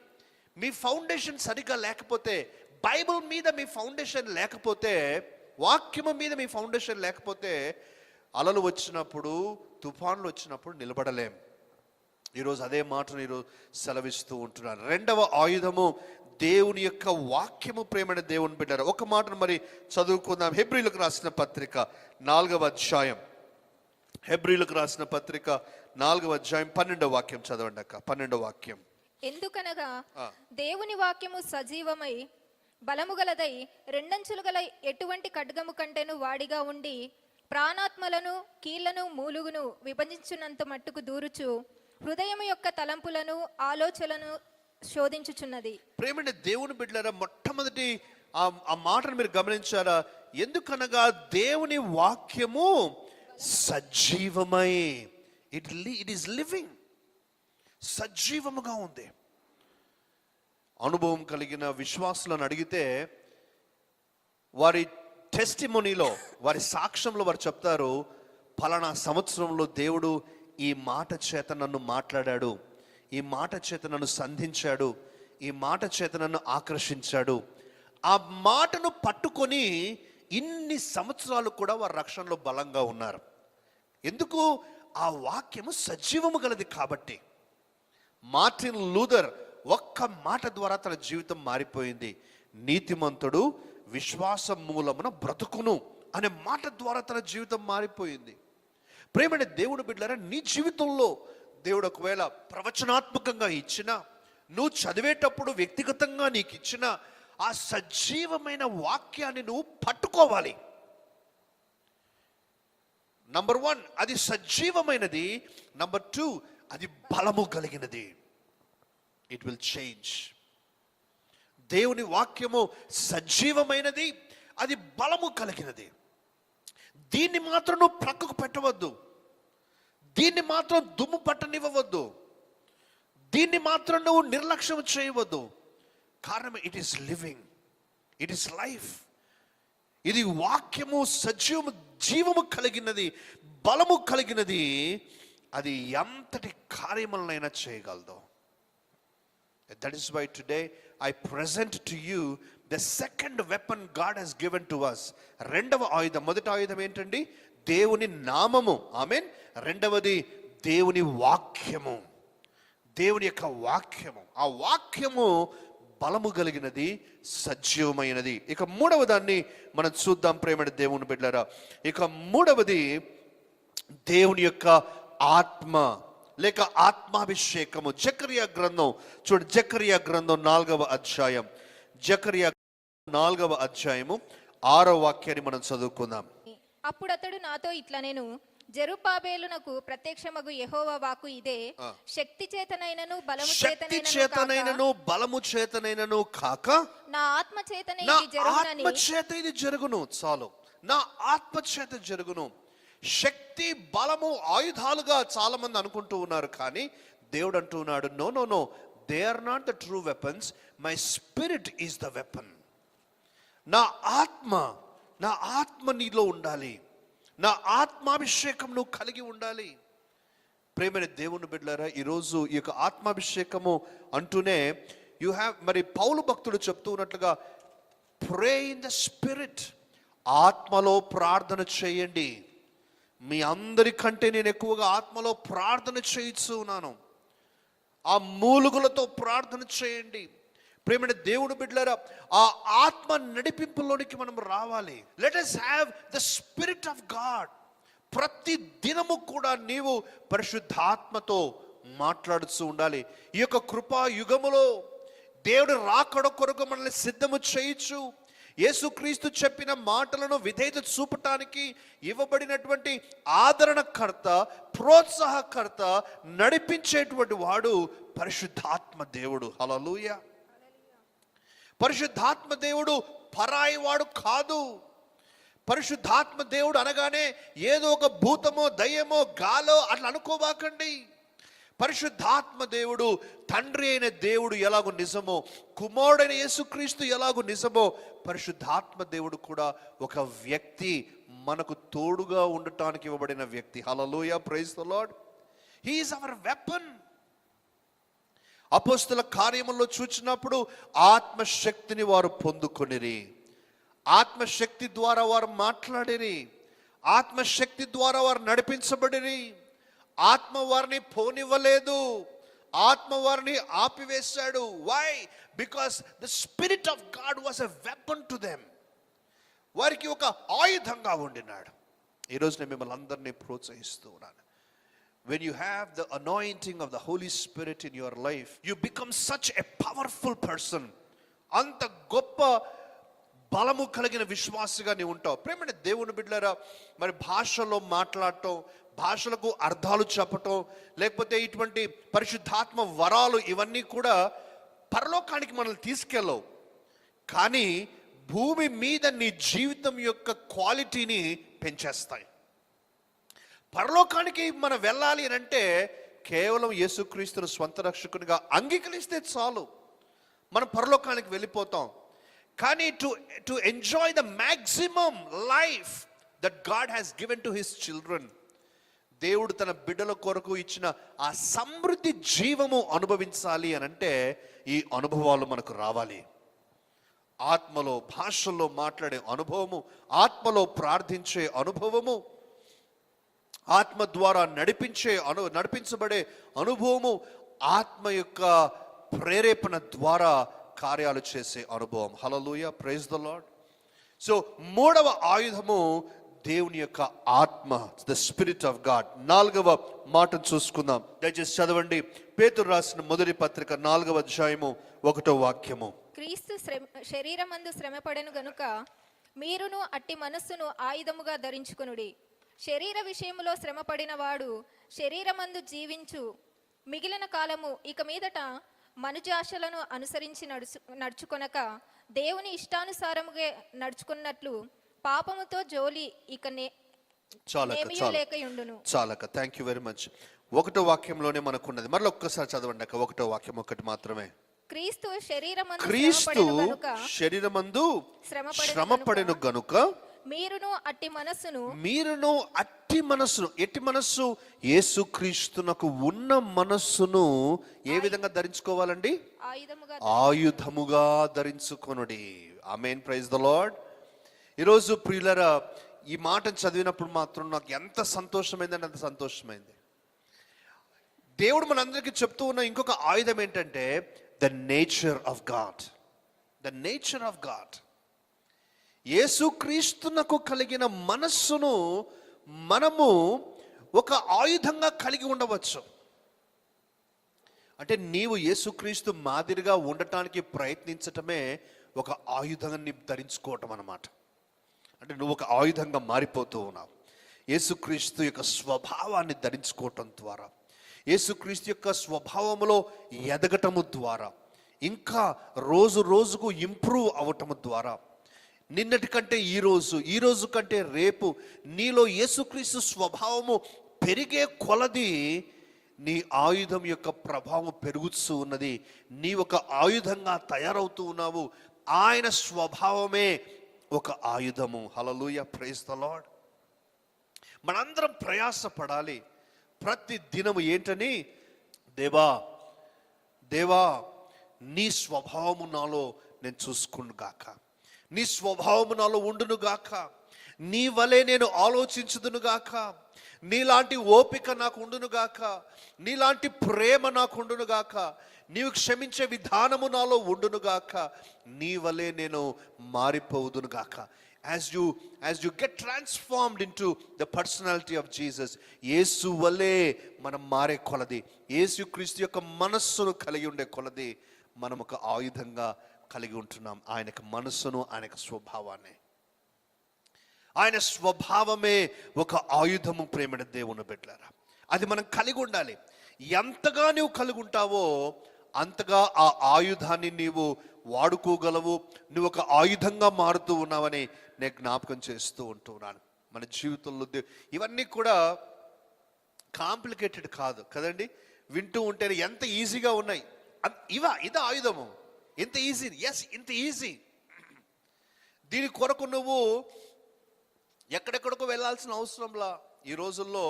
మీ ఫౌండేషన్ సరిగ్గా లేకపోతే, బైబిల్ మీద మీ ఫౌండేషన్ లేకపోతే, వాక్యము మీద మీ ఫౌండేషన్ లేకపోతే, అలలు వచ్చినప్పుడు, తుఫాన్లు వచ్చినప్పుడు నిలబడలేం. ఈరోజు అదే మాటను ఈరోజు సెలవిస్తూ ఉంటున్నారు. రెండవ ఆయుధము దేవుని యొక్క వాక్యము. ప్రేమైన దేవుని బిడ్డారు, ఒక మాటను చదువుకుందాం. హెబ్రీలకు రాసిన పత్రిక 4వ అధ్యాయం, హెబ్రీలకు రాసిన పత్రిక 4వ అధ్యాయం 12వ వాక్యం చదవండి అక్క. 12వ వాక్యం. ఎందుకనగా దేవుని వాక్యము సజీవమై బలము గలదై రెండంచులు గల ఎటువంటి ఖడ్గము కంటేను వాడిగా ఉండి ప్రాణాత్మలను కీళ్లను మూలుగును విభజించున్నంత మట్టుకు దూరుచు హృదయం యొక్క తలంపులను ఆలోచనలను శోధించుచున్నది. ప్రేమైన దేవుని బిడ్డలారా, మొట్టమొదటి ఆ మాటను మీరు గమనించారా? ఎందుకనగా దేవుని వాక్యము సజీవమై, ఇట్ ఈస్ లివింగ్, సజీవముగా ఉంది. అనుభవం కలిగిన విశ్వాసులను అడిగితే వారి టెస్టిమోనీలో, వారి సాక్ష్యంలో వారు చెప్తారు, ఫలానా సంవత్సరంలో దేవుడు ఈ మాట చేత నన్ను మాట్లాడాడు, ఈ మాట చేత నన్ను సంధించాడు, ఈ మాట చేత నన్ను ఆకర్షించాడు. ఆ మాటను పట్టుకొని ఇన్ని సంవత్సరాలు కూడా వారి రక్షణలో బలంగా ఉన్నారు. ఎందుకు? ఆ వాక్యము సజీవము గలది కాబట్టి. మార్టిన్ లూథర్ ఒక్క మాట ద్వారా తన జీవితం మారిపోయింది. నీతిమంతుడు విశ్వాసం మూలమున బ్రతుకును అనే మాట ద్వారా తన జీవితం మారిపోయింది. ప్రేమైన దేవుని బిడ్డలారా, నీ జీవితంలో దేవుడు ఒకవేళ ప్రవచనాత్మకంగా ఇచ్చినా, నువ్వు చదివేటప్పుడు వ్యక్తిగతంగా నీకు ఇచ్చిన ఆ సజీవమైన వాక్యాన్ని నువ్వు పట్టుకోవాలి. నంబర్ 1, అది సజీవమైనది. నంబర్ 2, అది బలము కలిగినది. It will change. దేవుని వాక్యము సజీవమైనది, అది బలము కలిగినది. దీన్ని మాత్రం నువ్వు ప్రక్కకు పెట్టవద్దు, దీన్ని మాత్రం దుమ్ము పట్టనివ్వవద్దు, దీన్ని మాత్రం నువ్వు నిర్లక్ష్యం చేయవద్దు. కారణం, it is living. It is life. ఇది వాక్యము సజీవము, జీవము కలిగినది, బలము కలిగినది. అది ఎంతటి కార్యములనైనా చేయగలదు. That is why today I present to you the second weapon God has given to us. రెండవ ఆయుధం. మొదటి ఆయుధం ఏంటండి? దేవుని నామము. ఆమేన్. రెండవది దేవుని వాక్యము. దేవుని యొక్క వాక్యము. ఆ వాక్యము బలము కలిగినది, సజీవమైనది. ఇక మూడవ దాన్ని మనం చూద్దాం ప్రేమని దేవుని బిడ్డలారా. ఇక మూడవది దేవుని యొక్క ఆత్మ లేక ఆత్మాభిషేకము. జకరియా గ్రంథం చూడండి, జకరియా గ్రంథం 4వ అధ్యాయం, జకరియా 4వ అధ్యాయము 6వ వాక్యాన్ని మనం చదువుకుందాం. అప్పుడు అతడు నాతో ఇట్లా, నేను జెరుబ్బాబెలునకు ప్రత్యక్షమగు యెహోవా వాక్కు ఇదే, శక్తి చేతనైనను బలము శక్తి చేతనైనను బలము చేతనైనను కాక నా ఆత్మ చేతనే నా ఇది జరుగునని. ఆత్మ చేత ఇది జరుగును. చాలు, నా ఆత్మ చేత జరుగును. శక్తి బలము ఆయుధాలుగా చాలా మంది అనుకుంటూ ఉన్నారు, కానీ దేవుడు అంటూ ఉన్నాడు, no no no, they are not the true weapons, my spirit is the weapon. నా ఆత్మ నీలో ఉండాలి, నా ఆత్మాభిషేకం నువ్వు కలిగి ఉండాలి. ప్రేమైన దేవుని బిడ్డలారా, ఈరోజు ఈ యొక్క ఆత్మాభిషేకము అంటూనే యు హ్యావ్, మరి పౌలు భక్తుడు చెప్తూ ఉన్నట్లుగా, ప్రే ఇన్ ద స్పిరిట్. ఆత్మలో ప్రార్థన చేయండి. మీ అందరికంటే నేను ఎక్కువగా ఆత్మలో ప్రార్థన చేయిస్తూ ఉన్నాను. ఆ మూలుగులతో ప్రార్థన చేయండి. ప్రేమైన దేవుని బిడ్డలారా, ఆ ఆత్మ నడిపింపులోనికి మనం రావాలి. Let us have the spirit of God. ప్రతి దినము కూడా నీవు పరిశుద్ధాత్మతో మాట్లాడుతూ ఉండాలి. ఈ యొక్క కృపా యుగములో దేవుడు రాకడ కొరకు మనల్ని సిద్ధము చేయొచ్చు. యేసుక్రీస్తు చెప్పిన మాటలను విధేయత చూపటానికి ఇవ్వబడినటువంటి ఆదరణకర్త, ప్రోత్సాహకర్త, నడిపించేటువంటి వాడు పరిశుద్ధాత్మ దేవుడు. హల్లెలూయా. పరిశుద్ధాత్మ దేవుడు పరాయి వాడు కాదు. పరిశుద్ధాత్మ దేవుడు అనగానే ఏదో ఒక భూతమో దయ్యమో గాలో అట్లా అనుకోబాకండి. పరిశుద్ధాత్మ దేవుడు తండ్రి అయిన దేవుడు ఎలాగో నిజమో, కుమారుడైన యేసుక్రీస్తు ఎలాగో నిజమో, పరిశుద్ధాత్మ దేవుడు కూడా ఒక వ్యక్తి, మనకు తోడుగా ఉండటానికి ఇవ్వబడిన వ్యక్తి. Hallelujah, praise the Lord. He is our weapon. అపోస్తల కార్యముల్లో చూచినప్పుడు ఆత్మశక్తిని వారు పొందుకొనిరి. ఆత్మశక్తి ద్వారా వారు మాట్లాడిరి. ఆత్మశక్తి ద్వారా వారు నడిపించబడిరి. ఆత్మ వారిని పోనివ్వలేదు. ఆత్మ వారిని ఆపివేశాడు. Why? Because the spirit of God was a weapon to them. వారికి ఒక ఆయుధంగా ఉండినాడు. ఈరోజు నేను మిమ్మల్ని అందరినీ ప్రోత్సహిస్తూ ఉన్నాను. When you have the anointing of the Holy Spirit in your life, you become such a powerful person. అంత గొప్ప బలము కలిగిన విశ్వాసిగా నీవు ఉంటావు. ప్రేమైన దేవుని బిడ్డలారా, మరి భాషలో మాట్లాడటం, భాషలకు అర్థాలు చెప్పటం, లేకపోతే ఇటువంటి పరిశుద్ధాత్మ వరాలు, ఇవన్నీ కూడా పరలోకానికి మనల్ని తీసుకెళ్ళవు. కానీ భూమి మీద నీ జీవితం యొక్క క్వాలిటీని పెంచేస్తాయి. పరలోకానికి మనం వెళ్ళాలి అని అంటే కేవలం యేసుక్రీస్తును స్వంత రక్షకునిగా అంగీకరిస్తే చాలు, మనం పరలోకానికి వెళ్ళిపోతాం. కానీ to enjoy the maximum life that God has given to his children, దేవుడు తన బిడ్డల కొరకు ఇచ్చిన ఆ సమృద్ధి జీవము అనుభవించాలి అని అంటే ఈ అనుభవాలు మనకు రావాలి. ఆత్మలో భాషల్లో మాట్లాడే అనుభవము, ఆత్మలో ప్రార్థించే అనుభవము, ఆత్మ ద్వారా నడిపించబడే అనుభవము, ఆత్మ యొక్క ప్రేరేపణ ద్వారా కార్యాలు చేసే అనుభవం. హల్లెలూయా, ప్రైజ్ ద లార్డ్. సో మూడవ ఆయుధము దేవుని యొక్క ఆత్మ, ద స్పిరిట్ ఆఫ్ గాడ్. 4వ మాటను చూసుకుందాం. దయచేసి చదవండి. పేతురు రాసిన మొదటి పత్రిక 4వ అధ్యాయము 1వ వాక్యము. క్రీస్తు శరీరమందు శ్రమపడెను గనుక మీరును అట్టి మనస్సును ఆయుధముగా ధరించుకొనుడి. శరీర విషయములో శ్రమపడిన వాడు శరీరమందు జీవించు మిగిలిన కాలము ఇక మీదట మనుజాశలను అనుసరించి నడుచుకొనక దేవుని ఇష్టానుసారముగా నడుచుకున్నట్లు పాపముతో జోలి ఇక లేకయుండును. చాలక. Thank you very much. 1వ వాక్యంలోనే మనకున్నది. మరలా ఒక్కసారి చదవండి అక్క. 1వ వాక్యం ఒక్కటి మాత్రమే. క్రీస్తు శరీరమందు క్రీస్తు శ్రమపడెను గనుక శరీరమందు శ్రమపడెను గనుక మీరును అట్టి మనస్సును ఎట్టి మనస్సు యేసుక్రీస్తునకు ఉన్న మనస్సును ఏ విధంగా ధరించుకోవాలండి? ఆయుధముగా ధరించుకొనుడి. ఆమేన్, ప్రైజ్ ద లార్డ్. ఈరోజు ప్రియులరా, ఈ మాటను చదివినప్పుడు మాత్రం నాకు ఎంత సంతోషమైందంటే అంత సంతోషమైంది. దేవుడు మనందరికీ చెప్తూ ఉన్న ఇంకొక ఆయుధం ఏంటంటే the nature of God. The nature of God. యేసుక్రీస్తునకు కలిగిన మనస్సును మనము ఒక ఆయుధంగా కలిగి ఉండవచ్చు. అంటే నీవు యేసుక్రీస్తు మాదిరిగా ఉండటానికి ప్రయత్నించటమే ఒక ఆయుధాన్ని ధరించుకోవటం అన్నమాట. అంటే నువ్వు ఒక ఆయుధంగా మారిపోతూ ఉన్నావు. యేసుక్రీస్తు యొక్క స్వభావాన్ని ధరించుకోవటం ద్వారా, యేసుక్రీస్తు యొక్క స్వభావములో ఎదగటము ద్వారా, ఇంకా రోజు రోజుకు ఇంప్రూవ్ అవ్వటము ద్వారా, నిన్నటి కంటే ఈ రోజు కంటే రేపు నీలో యేసుక్రీస్తు స్వభావము పెరిగే కొలది నీ ఆయుధం యొక్క ప్రభావం పెరుగుతూ ఉన్నది. నీ ఒక ఆయుధంగా తయారవుతూ ఉన్నావు. ఆయన స్వభావమే ఒక ఆయుధము. హల్లెలూయా, ప్రైజ్ ద లార్డ్. మనందరం ప్రయాసపడాలి ప్రతి దినము. ఏంటని? దేవా నీ స్వభావము నాలో నేను చూసుకును గాక, నీ స్వభావము నాలో ఉండును గాక, నీ వలె నేను ఆలోచించుదును గాక, నీలాంటి ఓపిక నాకు ఉండును గాక, నీలాంటి ప్రేమ నాకు ఉండును గాక, నీవు క్షమించే విధానము నాలో ఉండును గాక, నీ వలె నేను మారిపోవుదును గాక. As you get transformed into the personality of Jesus, యేసు వలె మనం మారే కొలది, యేసు క్రీస్తు యొక్క మనస్సును కలిగి ఉండే కొలది మనం ఒక ఆయుధంగా కలిగి ఉంటున్నాం. ఆయనకు మనస్సును, ఆయనకు స్వభావాన్ని. ఆయన స్వభావమే ఒక ఆయుధము. ప్రేమైన దేవుని బిడ్డలారా, అది మనం కలిగి ఉండాలి. ఎంతగా నువ్వు కలిగి ఉంటావో అంతగా ఆ ఆయుధాన్ని నీవు వాడుకోగలవు. నువ్వు ఒక ఆయుధంగా మారుతూ ఉన్నావని నేను జ్ఞాపకం చేస్తూ ఉంటున్నాను. మన జీవితంలో ఇవన్నీ కూడా కాంప్లికేటెడ్ కాదు కదండి. వింటూ ఉంటే ఎంత ఈజీగా ఉన్నాయి. ఇది ఆయుధము. ఎంత ఈజీ. ఎస్, ఇంత ఈజీ. దీని కొరకు నువ్వు ఎక్కడెక్కడికో వెళ్ళాల్సిన అవసరంలా. ఈ రోజుల్లో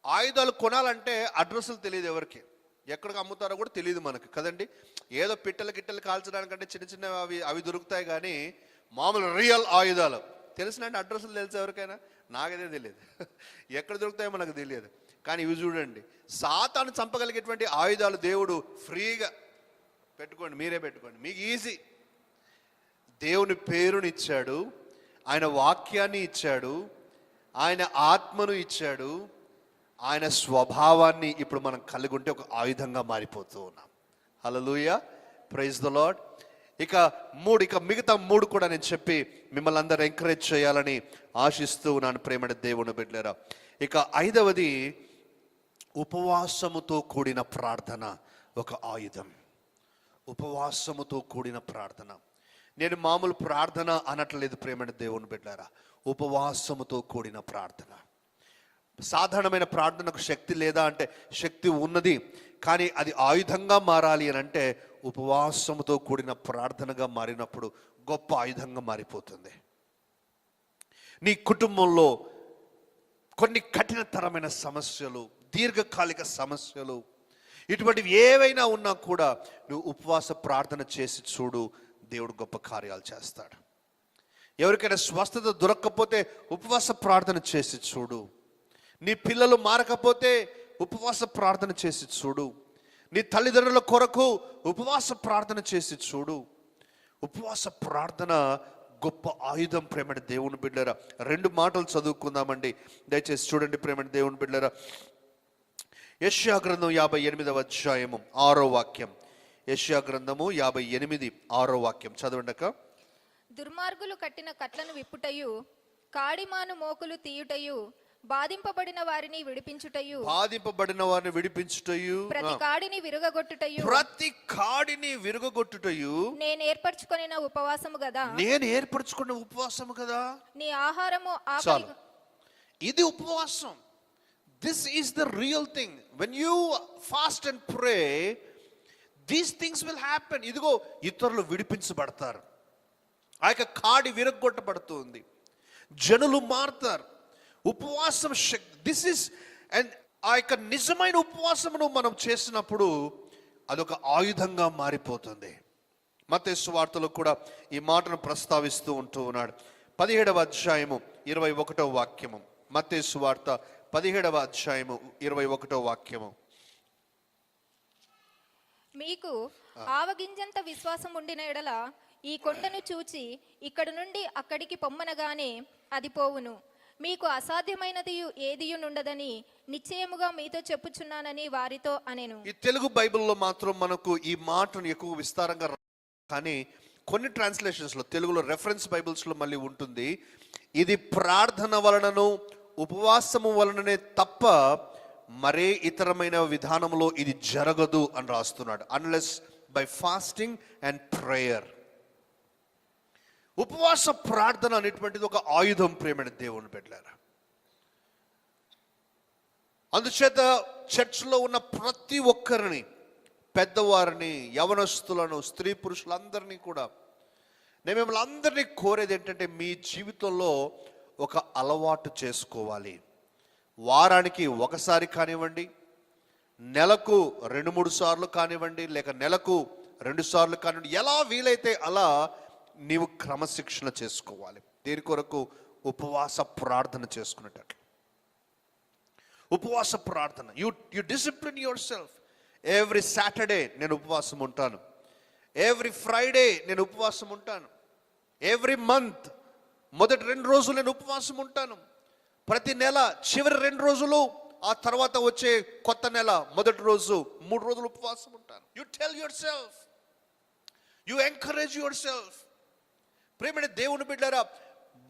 ఆయుధాలు కొనాలంటే అడ్రస్లు తెలియదు ఎవరికి, ఎక్కడికి అమ్ముతారో కూడా తెలియదు మనకు కదండి. ఏదో గిట్టలు కాల్చడానికంటే చిన్న అవి దొరుకుతాయి, కానీ మామూలు రియల్ ఆయుధాలు తెలిసినంటే అడ్రస్లు తెలుసు ఎవరికైనా? నాకైతే తెలియదు. ఎక్కడ దొరుకుతాయో మనకు తెలియదు. కానీ ఇవి చూడండి, సాతాను చంపగలిగేటువంటి ఆయుధాలు దేవుడు ఫ్రీగా పెట్టుకోండి, మీరే పెట్టుకోండి, మీకు ఈజీ. దేవుని పేరుని ఇచ్చాడు, ఆయన వాక్యాన్ని ఇచ్చాడు, ఆయన ఆత్మను ఇచ్చాడు, ఆయన స్వభావాన్ని ఇప్పుడు మనం కలిగి ఉంటే ఒక ఆయుధంగా మారిపోతూ ఉన్నాం. హల్లెలూయా, ప్రైజ్ ద లార్డ్. ఇక మిగతా మూడు కూడా నేను చెప్పి మిమ్మల్ని అందరూ ఎంకరేజ్ చేయాలని ఆశిస్తూ ఉన్నాను ప్రేమడ దేవుని బిడ్డలారా. ఇక ఐదవది, ఉపవాసముతో కూడిన ప్రార్థన ఒక ఆయుధం. ఉపవాసముతో కూడిన ప్రార్థన. నేను మామూలు ప్రార్థన అనట్లేదు ప్రేమడ దేవుని బిడ్డలారా, ఉపవాసముతో కూడిన ప్రార్థన. సాధారణమైన ప్రార్థనకు శక్తి లేదా అంటే శక్తి ఉన్నది, కానీ అది ఆయుధంగా మారాలి అని అంటే ఉపవాసముతో కూడిన ప్రార్థనగా మారినప్పుడు గొప్ప ఆయుధంగా మారిపోతుంది. నీ కుటుంబంలో కొన్ని కఠినతరమైన సమస్యలు, దీర్ఘకాలిక సమస్యలు, ఇటువంటివి ఏవైనా ఉన్నా కూడా నువ్వు ఉపవాస ప్రార్థన చేసి చూడు, దేవుడు గొప్ప కార్యాలు చేస్తాడు. ఎవరికైనా స్వస్థత దొరక్కపోతే ఉపవాస ప్రార్థన చేసి చూడు. నీ పిల్లలు మారకపోతే ఉపవాస ప్రార్థన చేసి చూడు. నీ తల్లిదండ్రుల కొరకు ఉపవాస ప్రార్థన చేసి చూడు. ఉపవాస ప్రార్థన గొప్ప ఆయుధం ప్రేమటి దేవుని బిడ్డలారా. 2 మాటలు చదువుకుందామండి, దయచేసి చూడండి ప్రేమటి దేవుని బిడ్డలారా. యెషయా గ్రంథం 58వ అధ్యాయము 6వ వాక్యం. యెషయా గ్రంథము 58 6వ వాక్యం చదవండక. దుర్మార్గులు కట్టిన కట్లను విప్పుటయు, కాడిమాను మోకులు తీయుటయు, బాధింపబడిన వారిని విడిపించుటయు, ప్రతి కాడిని విరుగగొట్టుటయు నేను ఏర్పరచుకొనిన ఉపవాసము గదా. నీ ఆహారము చాలు, ఇది ఉపవాసం. This is the real thing. When you fast and pray, these things will happen. ఇదిగో ఇతరులు విడిపించబడతారు, ఆ యొక్క కాడి విరగొట్టబడుతుంది, జనులు మారుతారు. ఉపవాసం శక్తి, దిస్ ఇస్ అండ్ ఆ యొక్క నిజమైన ఉపవాసమును మనం చేసినప్పుడు అదొక ఆయుధంగా మారిపోతుంది. మత్తయి సువార్తలో కూడా ఈ మాటను ప్రస్తావిస్తూ ఉంటూ ఉన్నాడు. 17వ అధ్యాయము 21వ వాక్యము. మత్తయి సువార్త 17వ అధ్యాయము 21వ వాక్యము. మీకు ఆవగింజంత విశ్వాసం ఉండిన ఎడల ఈ కొండను చూచి ఇక్కడ నుండి అక్కడికి పొమ్మనగానే అది పోవును. మీకు అసాధ్యమైనది ఏదియునుండదని నిశ్చయముగా మీతో చెప్పుచున్నానని వారితో అనెను. ఈ తెలుగు బైబిల్లో మాత్రం మనకు ఈ మాటను ఎక్కువ విస్తారంగా, కానీ కొన్ని ట్రాన్స్లేషన్స్లో, తెలుగులో రెఫరెన్స్ బైబిల్స్లో మళ్ళీ ఉంటుంది, ఇది ప్రార్థన వలనను ఉపవాసము వలననే తప్ప మరే ఇతరమైన విధానంలో ఇది జరగదు అని రాస్తున్నాడు. Unless by fasting and prayer. ఉపవాస ప్రార్థన అనేటువంటిది ఒక ఆయుధం, ప్రేమైన దేవుని బిడ్డలారా. అందుచేత చర్చ్లో ఉన్న ప్రతి ఒక్కరిని, పెద్దవారిని, యవనస్తులను, స్త్రీ పురుషులందరినీ కూడా నేను మిమ్మల్ని అందరినీ కోరేది ఏంటంటే, మీ జీవితంలో ఒక అలవాటు చేసుకోవాలి. వారానికి ఒకసారి కానివ్వండి, నెలకు 2-3 సార్లు కానివ్వండి, లేక నెలకు 2 సార్లు కానివ్వండి, ఎలా వీలైతే అలా నీవు క్రమశిక్షణ చేసుకోవాలి. దీని కొరకు ఉపవాస ప్రార్థన చేసుకునేటట్లు. ఉపవాస ప్రార్థన, you discipline your self. Every Saturday నేను ఉపవాసం ఉంటాను, ఎవ్రీ ఫ్రైడే నేను ఉపవాసం ఉంటాను, ఎవ్రీ మంత్ మొదటి 2 రోజులు నేను ఉపవాసం ఉంటాను, ప్రతి నెల చివరి 2 రోజులు, ఆ తర్వాత వచ్చే కొత్త నెల మొదటి రోజు 3 రోజులు ఉపవాసం ఉంటాను. You tell your self, you encourage your self. ప్రేమైన దేవుని బిడ్డలారా,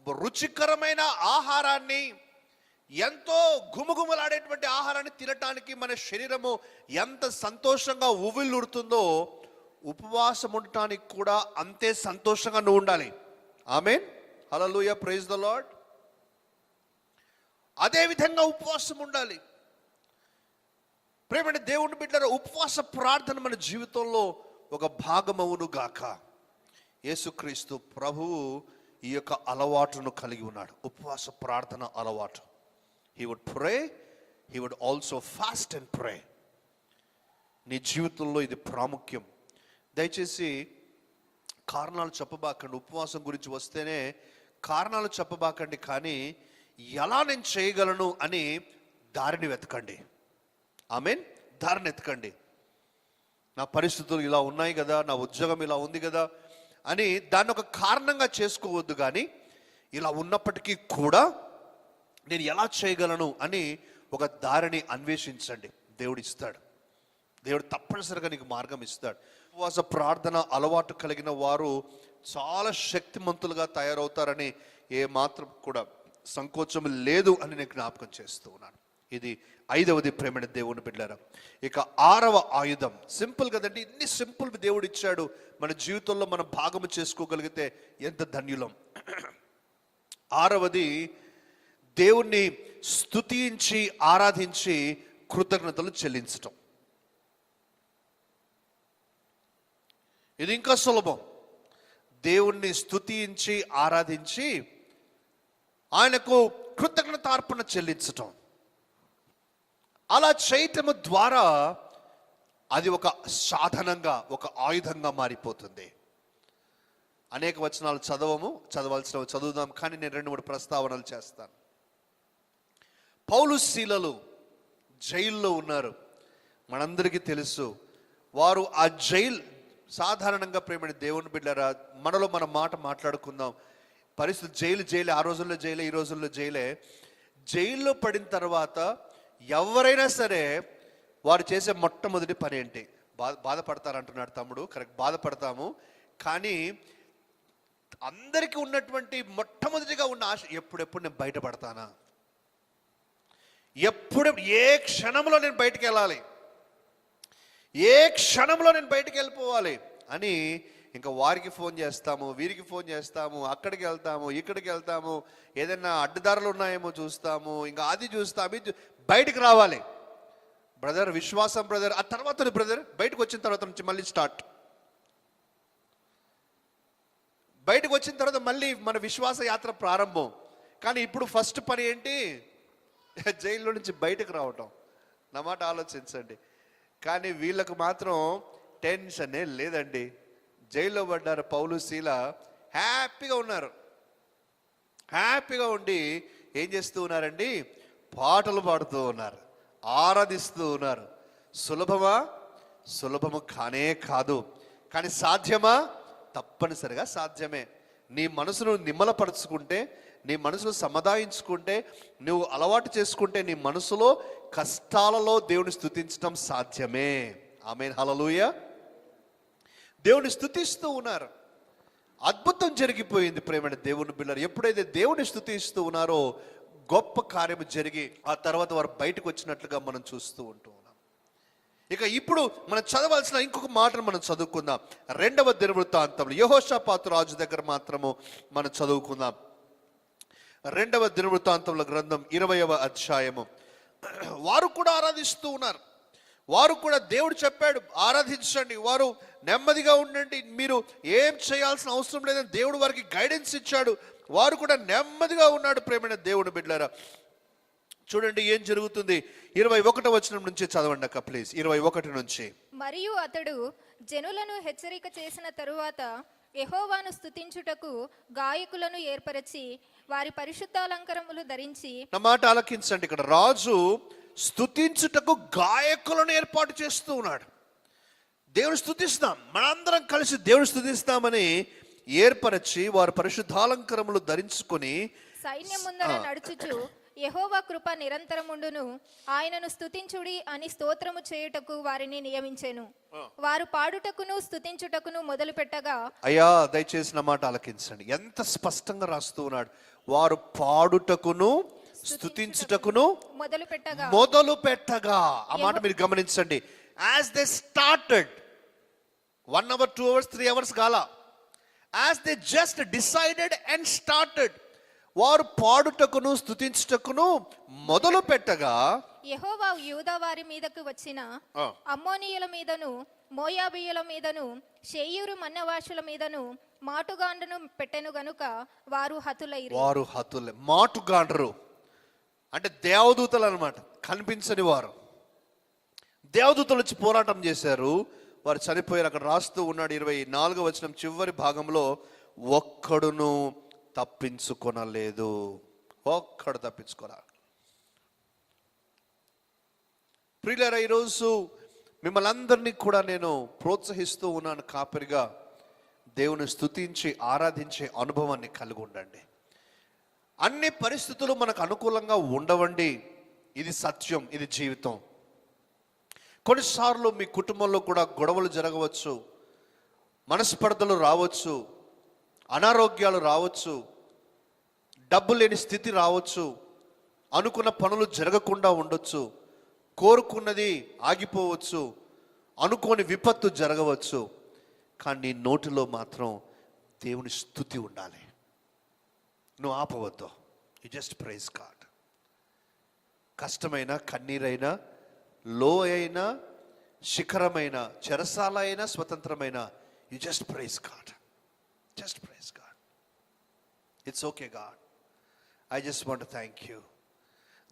రుచికరమైన ఆహారాన్ని, ఎంతో గుమగుమలాడేటువంటి ఆహారాన్ని తినటానికి మన శరీరము ఎంత సంతోషంగా ఉవ్విళ్ళూరుతుందో, ఉపవాసం ఉండటానికి కూడా అంతే సంతోషంగా నువ్వు ఉండాలి. ఆమేన్, హల్లెలూయా, ప్రైజ్ ద లార్డ్. అదే విధంగా ఉపవాసం ఉండాలి. ప్రేమైన దేవుని బిడ్డలారా, ఉపవాస ప్రార్థన మన జీవితంలో ఒక భాగమవును గాక. యేసుక్రీస్తు ప్రభువు ఈ యొక్క అలవాటును కలిగి ఉన్నాడు, ఉపవాస ప్రార్థన అలవాటు. He would pray, he would also fast and pray. నీ జీవితంలో ఇది ప్రాముఖ్యం. దయచేసి కారణాలు చెప్పబాకండి. ఉపవాసం గురించి వస్తేనే కారణాలు చెప్పబాకండి, కానీ ఎలా నేను చేయగలను అని దారిని వెతకండి. ఆమేన్, దారిని వెతకండి. నా పరిస్థితులు ఇలా ఉన్నాయి కదా, నా ఉద్యోగం ఇలా ఉంది కదా అని దాన్ని ఒక కారణంగా చేసుకోవద్దు. కానీ ఇలా ఉన్నప్పటికీ కూడా నేను ఎలా చేయగలను అని ఒక దారిని అన్వేషించండి. దేవుడు ఇస్తాడు, దేవుడు తప్పనిసరిగా నీకు మార్గం ఇస్తాడు. ఉపవాస ప్రార్థన అలవాటు కలిగిన వారు చాలా శక్తిమంతులుగా తయారవుతారని ఏ మాత్రం కూడా సంకోచం లేదు అని నేను జ్ఞాపకం చేస్తూ ఉన్నాను. ఇది 5వది, ప్రేమైన దేవుని బిడ్డలారా. ఇక 6వ ఆయుధం, సింపుల్ కదండి, ఇన్ని సింపుల్ దేవుడు ఇచ్చాడు. మన జీవితంలో మనం భాగము చేసుకోగలిగితే ఎంత ధన్యులం. 6వది, దేవుణ్ణి స్తుతించి ఆరాధించి కృతజ్ఞతలు చెల్లించటం. ఇది ఇంకా సులభం. దేవుణ్ణి స్తుతించి ఆరాధించి ఆయనకు కృతజ్ఞతార్పణ చెల్లించటం. అలా చేయటం ద్వారా అది ఒక సాధనంగా, ఒక ఆయుధంగా మారిపోతుంది. అనేక వచనాలు చదవాల్సినవి చదువుదాం, కానీ నేను 2-3 ప్రస్తావనలు చేస్తాను. పౌలు శీలలు జైల్లో ఉన్నారు, మనందరికీ తెలుసు. వారు ఆ జైలు, సాధారణంగా ప్రేమైన దేవుని బిడ్డలారా, మనలో మన మాట మాట్లాడుకుందాం. పరిస్థితి జైలు, ఆ రోజుల్లో జైలే, ఈ రోజుల్లో జైలే. జైల్లో పడిన తర్వాత ఎవరైనా సరే వారు చేసే మొట్టమొదటి పని ఏంటి? బాధపడతారంటున్నాడు తమ్ముడు, కరెక్ట్, బాధపడతాము. కానీ అందరికీ ఉన్నటువంటి మొట్టమొదటిగా ఉన్న ఆశ, ఎప్పుడెప్పుడు నేను బయటపడతానా, ఏ క్షణంలో నేను బయటికి వెళ్ళాలి, ఏ క్షణంలో నేను బయటికి వెళ్ళిపోవాలి అని ఇంకా వారికి ఫోన్ చేస్తాము, వీరికి ఫోన్ చేస్తాము, అక్కడికి వెళ్తాము, ఇక్కడికి వెళ్తాము, ఏదైనా అడ్డదారులు ఉన్నాయేమో చూస్తాము, ఇంకా అది చూస్తాము, బయటికి రావాలి. బ్రదర్ విశ్వాసం బ్రదర్, ఆ తర్వాత బ్రదర్ బయటకు వచ్చిన తర్వాత నుంచి మళ్ళీ స్టార్ట్. బయటకు వచ్చిన తర్వాత మళ్ళీ మన విశ్వాస యాత్ర ప్రారంభం. కానీ ఇప్పుడు ఫస్ట్ పని ఏంటి? జైల్లో నుంచి బయటకు రావటం. నా మాట ఆలోచించండి. కానీ వీళ్ళకు మాత్రం టెన్షనే లేదండి. జైల్లో పడ్డారు పౌలు శీల, హ్యాపీగా ఉన్నారు. హ్యాపీగా ఉండి ఏం చేస్తూ ఉన్నారండి? పాటలు పాడుతూ ఉన్నారు, ఆరాధిస్తూ ఉన్నారు. సులభమా? సులభము కానే కాదు. కానీ సాధ్యమా? తప్పనిసరిగా సాధ్యమే. నీ మనసును నిమ్మలపరుచుకుంటే, నీ మనసును సమాధాయించుకుంటే, నువ్వు అలవాటు చేసుకుంటే, నీ మనసులో కష్టాలలో దేవుని స్తుతించడం సాధ్యమే. ఆమేన్, హల్లెలూయా. దేవుని స్తుతిస్తూ ఉన్నారు. అద్భుతం జరిగిపోయింది ప్రేమైన దేవుని బిడ్డలారా. ఎప్పుడైతే దేవుని స్తుతిస్తూ ఉన్నారో గొప్ప కార్యము జరిగి ఆ తర్వాత వారు బయటకు వచ్చినట్లుగా మనం చూస్తూ ఉంటూ ఉన్నాం. ఇక ఇప్పుడు మనం చదవాల్సిన ఇంకొక మాటను మనం చదువుకుందాం. 2వ దినవృత్తాంతంలో యెహోషాపాతు రాజు దగ్గర మాత్రము మనం చదువుకుందాం. 2వ దినవృత్తాంతముల గ్రంథం 20వ అధ్యాయము. వారు కూడా ఆరాధిస్తూ ఉన్నారు. వారు కూడా దేవుడు చెప్పాడు ఆరాధించండి, వారు నెమ్మదిగా ఉండండి, మీరు ఏం చేయాల్సిన అవసరం లేదని దేవుడు వారికి గైడెన్స్ ఇచ్చాడు. వారు కూడా నెమ్మదిగా ఉన్నాడు. ప్రేమైన దేవుని బిడ్డలారా, చూడండి ఏం జరుగుతుంది. 21వ వచనం నుంచి చదవండి అక్క ప్లీజ్. 21 నుంచి. మరియు అతడు జనులను హెచ్చరిక చేసిన తరువాత యెహోవాను స్తుతించుటకు గాయకులను ఏర్పరచి వారి పరిశుద్ధాలంకరములు ధరించి. నా మాట ఆలకించండి. ఇక్కడ రాజు స్తుతించుటకు గాయకులను ఏర్పాటు చేస్తూ ఉన్నాడు. దేవుని స్తుతిస్తాం, మనందరం కలిసి దేవుని స్తుతిస్తామని ఏర్పరచి వారు పరిశుద్ధాలంకరములు ధరించుకొని సైన్యం ముందర నడుచుచు యెహోవా కృప నిరంతరముండును, ఆయనను స్తుతించుడి అని స్తోత్రము చేయుటకు వారిని నియమించెను. వారు పాడుటకును స్తుతించుటకును మొదలు పెట్టగా. అయ్యా దయచేసి నా మాట ఆలకించండి. ఎంత స్పష్టంగా రాస్తూ ఉన్నాడు. వారు పాడుటకును స్తుతించుటకును మొదలు పెట్టగా. ఆ మాట మీరు గమనించండి. As they started 1 hour 2 hours 3 hours కాలా, as they just decided and started, వారు పాడుటకును స్తుతించుటకును మొదలు పెట్టగా. యెహోవా యూదా వారి మీదకు వచ్చిన అమ్మోనీయుల మీదను మోయాబీయుల మీదను షేయూరు మన్నవాసుల మీదను మాటుగాండ్రును పెట్టెను గనుక వారు హతులైరి. వారు హతులే. మాటుగాండ్రు అంటే దేవదూతలు అన్నమాట, కనిపించని వారు. దేవదూతలు వచ్చి పోరాటం చేశారు, వారు చనిపోయారు. అక్కడ రాస్తూ ఉన్నాడు 24వ వచనం చివరి భాగంలో, ఒక్కడును తప్పించుకొనలేదు. ఒక్కడు తప్పించుకోరా. ప్రియులారా, ఈరోజు మిమ్మల్ని అందరినీ కూడా నేను ప్రోత్సహిస్తూ ఉన్నాను. కాపరిగా దేవుని స్తుతించి ఆరాధించే అనుభవాన్ని కలిగి ఉండండి. అన్ని పరిస్థితులు మనకు అనుకూలంగా ఉండవండి. ఇది సత్యం, ఇది జీవితం. కొన్నిసార్లు మీ కుటుంబంలో కూడా గొడవలు జరగవచ్చు, మనస్పర్ధలు రావచ్చు, అనారోగ్యాలు రావచ్చు, డబ్బు లేని స్థితి రావచ్చు, అనుకున్న పనులు జరగకుండా ఉండొచ్చు, కోరుకున్నది ఆగిపోవచ్చు, అనుకోని విపత్తు జరగవచ్చు. కానీ నీ నోటిలో మాత్రం దేవుని స్తుతి ఉండాలి. నువ్వు ఆపవద్దు. You just praise God. కష్టమైన, కన్నీరైనా, లో అయినా, శిఖరమైన, చెరసాల అయినా, స్వతంత్రమైన, you just praise God. Just praise God. It's okay God, I just want to thank you.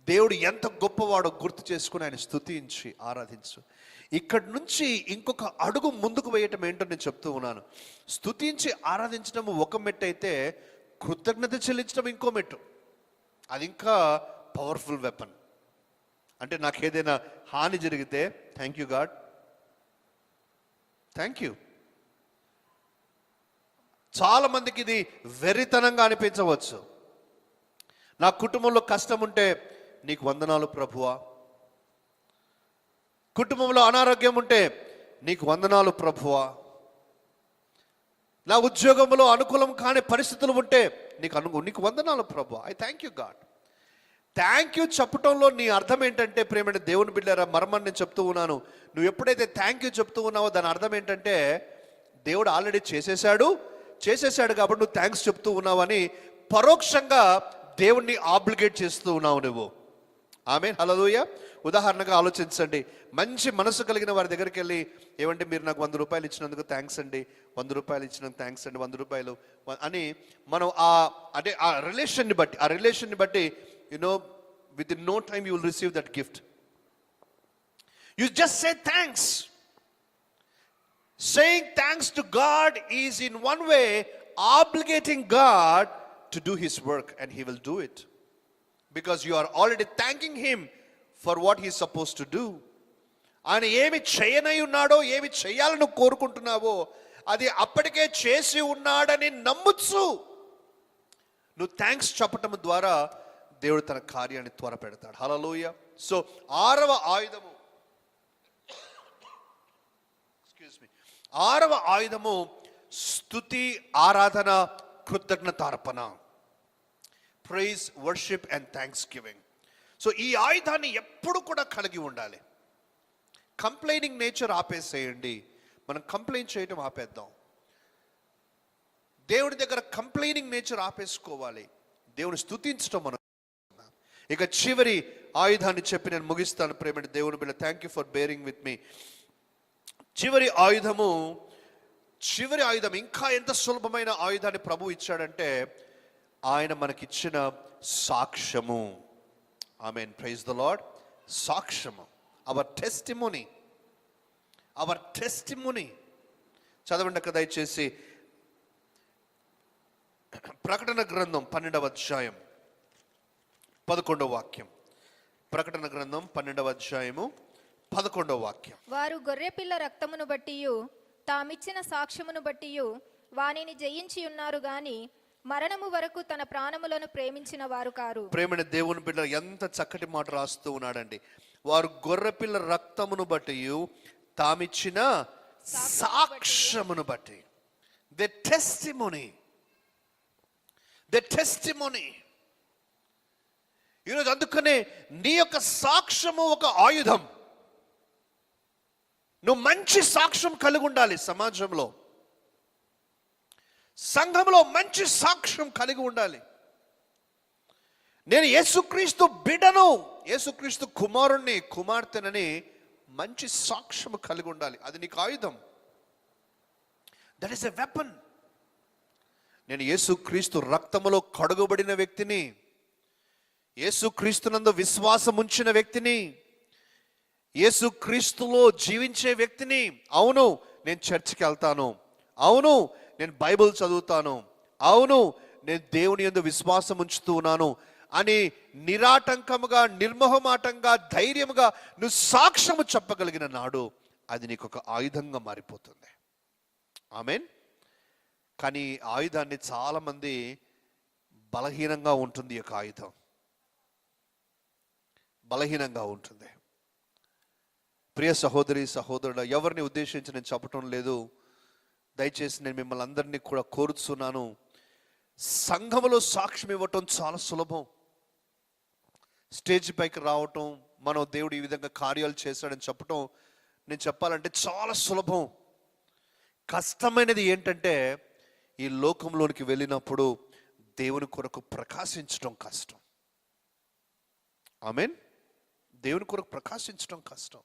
దేవుడు ఎంత గొప్పవాడో గుర్తు చేసుకుని ఆయన స్తుతించి ఆరాధించు. ఇక్కడి నుంచి ఇంకొక అడుగు ముందుకు వేయటం ఏంటో నేను చెప్తూ ఉన్నాను. స్తుతించి ఆరాధించడం ఒక మెట్టు అయితే, కృతజ్ఞత చెల్లించడం ఇంకో మెట్టు. అది ఇంకా పవర్ఫుల్ వెపన్. అంటే నాకు ఏదైనా హాని జరిగితే thank you God, thank you. చాలా మందికి ఇది వెరితనంగా అనిపించవచ్చు. నా కుటుంబంలో కష్టం ఉంటే నీకు వందనాలు ప్రభువా. కుటుంబంలో అనారోగ్యం ఉంటే నీకు వందనాలు ప్రభువా. నా ఉద్యోగంలో అనుకూలం కాని పరిస్థితులు ఉంటే నీకు వందనాలు ప్రభువా. I thank you God. Thank you చెప్పటంలో నీ అర్థం ఏంటంటే, ప్రేమైన దేవుని బిడ్డలారా, మర్మాన్ని నేను చెప్తూ ఉన్నాను. నువ్వు ఎప్పుడైతే థ్యాంక్ యూ చెప్తూ ఉన్నావో దాని అర్థం ఏంటంటే, దేవుడు ఆల్రెడీ చేసేసాడు కాబట్టి నువ్వు థ్యాంక్స్ చెప్తూ ఉన్నావని పరోక్షంగా దేవుణ్ణి ఆబ్లిగేట్ చేస్తూ ఉన్నావు. నువ్వు ఆమె హల్లెలూయా. ఉదాహరణగా ఆలోచించండి, మంచి మనసు కలిగిన వారి దగ్గరికి వెళ్ళి, ఏమంటే మీరు నాకు 100 రూపాయలు ఇచ్చినందుకు థ్యాంక్స్ అండి, 100 రూపాయలు ఇచ్చినందుకు థ్యాంక్స్ అండి, 100 రూపాయలు అని మనం ఆ రిలేషన్ని బట్టి within no time you will receive that gift. You just say thanks. Saying thanks to God is in one way obligating God to do his work, and he will do it because you are already thanking him for what he is supposed to do. ఆయన ఏమి చేయనై ఉన్నాడో, ఏమి చేయాలని కోరుకుంటున్నావో అది అప్పటికే చేసి ఉన్నాడని నమ్మొచ్చు. నువ్వు థ్యాంక్స్ చెప్పటం ద్వారా దేవుడు తన కార్యాన్ని త్వర పెడతాడు. హల్లెలూయా. సో 6వ ఆయుధము, స్తుతి, ఆరాధన, కృతజ్ఞతార్పణ. Praise, worship and thanksgiving. So ఈ ఆయుధాన్ని ఎప్పుడు కూడా కలిగి ఉండాలి. కంప్లైనింగ్ నేచర్ ఆపేసేయండి. మనం కంప్లైంట్ చేయటం ఆపేద్దాం. దేవుడి దగ్గర కంప్లైనింగ్ నేచర్ ఆపేసుకోవాలి. దేవుని స్తుతించడం మనం. ఇక చివరి ఆయుధాన్ని చెప్పి నేను ముగిస్తాను. ప్రేమ దేవుని బిడ్డ, thank you for bearing with me. చివరి ఆయుధం ఇంకా ఎంత సులభమైన ఆయుధాన్ని ప్రభు ఇచ్చాడంటే, ఆయన మనకిచ్చిన సాక్ష్యము. ఆమేన్, ప్రైజ్ ద లార్డ్. సాక్ష్యము, అవర్ టెస్టిమోనీ. చదవండి అక్కడ దయచేసి ప్రకటన గ్రంథం 12వ అధ్యాయం 11వ వాక్యం. ప్రకటన గ్రంథం 12వ అధ్యాయము 11వ వాక్యం. వారు గొర్రెపిల్ల రక్తమును బట్టియు తామిచ్చిన సాక్ష్యమును బట్టియు వానిని జయించి ఉన్నారు గాని మరణము వరకు తన ప్రాణములను ప్రేమించిన వారు కారు. ప్రేమని దేవుని బిడ్డ ఎంత చక్కటి మాట రాస్తూ ఉన్నాడండి. వారు గొర్రెపిల్ల రక్తమును బట్టియు తామిచ్చిన సాక్ష్యమును బట్టి, ద టెస్టిమోనీ. ఈరోజు అందుకనే నీ యొక్క సాక్ష్యము ఒక ఆయుధం. నువ్వు మంచి సాక్ష్యం కలిగి ఉండాలి. సమాజంలో, సంఘంలో మంచి సాక్ష్యం కలిగి ఉండాలి. నేను యేసుక్రీస్తు బిడ్డను, యేసుక్రీస్తు కుమారుణ్ణి, కుమార్తెనని మంచి సాక్ష్యం కలిగి ఉండాలి. అది నీకు ఆయుధం. That is a weapon. నేను యేసుక్రీస్తు రక్తములో కడుగబడిన వ్యక్తిని, యేసుక్రీస్తునందు విశ్వాసం ఉంచిన వ్యక్తిని, యేసుక్రీస్తులో జీవించే వ్యక్తిని. అవును, నేను చర్చికి వెళ్తాను. అవును, నేను బైబిల్ చదువుతాను. అవును, నేను దేవుని యందు విశ్వాసం ఉంచుతూ ఉన్నాను అని నిరాటంకముగా, నిర్మోహమాటంగా, ధైర్యముగా నువ్వు సాక్ష్యము చెప్పగలిగిన నాడు అది నీకు ఒక ఆయుధంగా మారిపోతుంది. ఆమేన్. కానీ ఆయుధాన్ని చాలామంది బలహీనంగా ఉంటుంది. ఈ యొక్క ఆయుధం బలహీనంగా ఉంటుంది. ప్రియ సహోదరి, సహోదరుడు, ఎవరిని ఉద్దేశించి నేను చెప్పటం లేదు. దయచేసి నేను మిమ్మల్ని అందరినీ కూడా కోరుతున్నాను, సంఘములో సాక్ష్యం ఇవ్వటం చాలా సులభం. స్టేజ్ పైకి రావటం, మనం దేవుడు ఈ విధంగా కార్యాలు చేశాడని చెప్పటం, నేను చెప్పాలంటే చాలా సులభం. కష్టమైనది ఏంటంటే, ఈ లోకంలోనికి వెళ్ళినప్పుడు దేవుని కొరకు ప్రకాశించడం కష్టం. ఆమేన్. దేవుని కొరకు ప్రకాశించడం కష్టం.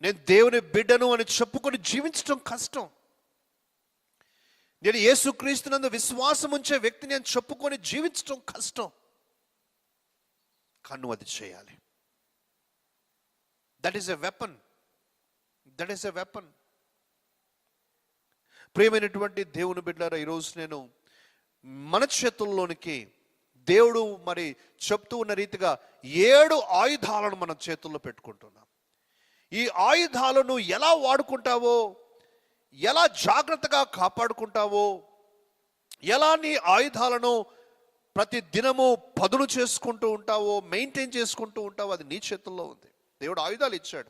నేను దేవుని బిడ్డను అని చెప్పుకొని జీవించడం కష్టం. నేను యేసుక్రీస్తునందు విశ్వాసం ఉంచే వ్యక్తిని అని చెప్పుకొని జీవించడం కష్టం. కానీ నువ్వు అది చేయాలి. That is a weapon. ప్రియమైనటువంటి దేవుని బిడ్డలారా, ఈరోజు నేను మన చేతుల్లోనికి దేవుడు మరి చెప్తూ ఉన్న రీతిగా 7 ఆయుధాలను మన చేతుల్లో పెట్టుకుంటున్నాం. ఈ ఆయుధాలను ఎలా వాడుకుంటావో, ఎలా జాగ్రత్తగా కాపాడుకుంటావో, ఎలా నీ ఆయుధాలను ప్రతి దినము పదును చేసుకుంటూ ఉంటావో, మెయింటైన్ చేసుకుంటూ ఉంటావో, అది నీ చేతుల్లో ఉంది. దేవుడు ఆయుధాలు ఇచ్చాడు.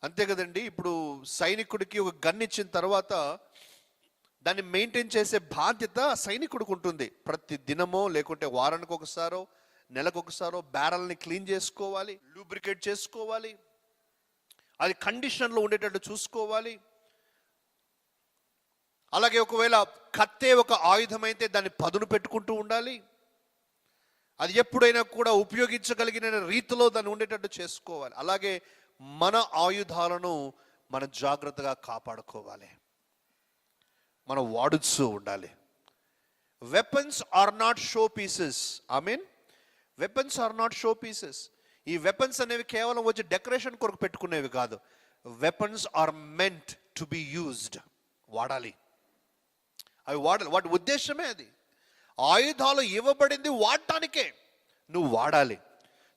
అంతే కదండి. ఇప్పుడు సైనికుడికి ఒక గన్ ఇచ్చిన తర్వాత దాన్ని మెయింటైన్ చేసే బాధ్యత సైనికుడికి ఉంటుంది. ప్రతి దినమో లేకుంటే వారానికి ఒకసారో, నెలకు ఒకసారో బ్యారల్ని క్లీన్ చేసుకోవాలి, లూబ్రికేట్ చేసుకోవాలి, అది కండిషన్లో ఉండేటట్టు చూసుకోవాలి. అలాగే ఒకవేళ కత్తే ఒక ఆయుధం అయితే దాన్ని పదును పెట్టుకుంటూ ఉండాలి. అది ఎప్పుడైనా కూడా ఉపయోగించగలిగిన రీతిలో దాన్ని ఉండేటట్టు చేసుకోవాలి. అలాగే మన ఆయుధాలను మనం జాగ్రత్తగా కాపాడుకోవాలి, మనం వాడుతూ ఉండాలి. Weapons are not show pieces. I mean weapons are not show pieces. ఈ వెపన్స్ అనేవి కేవలం వచ్చి డెకరేషన్ కొరకు పెట్టుకునేవి కాదు. Weapons are meant to be used. వాడాలి, అవి వాడాలి. వాటి ఉద్దేశమే అది. ఆయుధాలు ఇవ్వబడింది వాడటానికే, నువ్వు వాడాలి.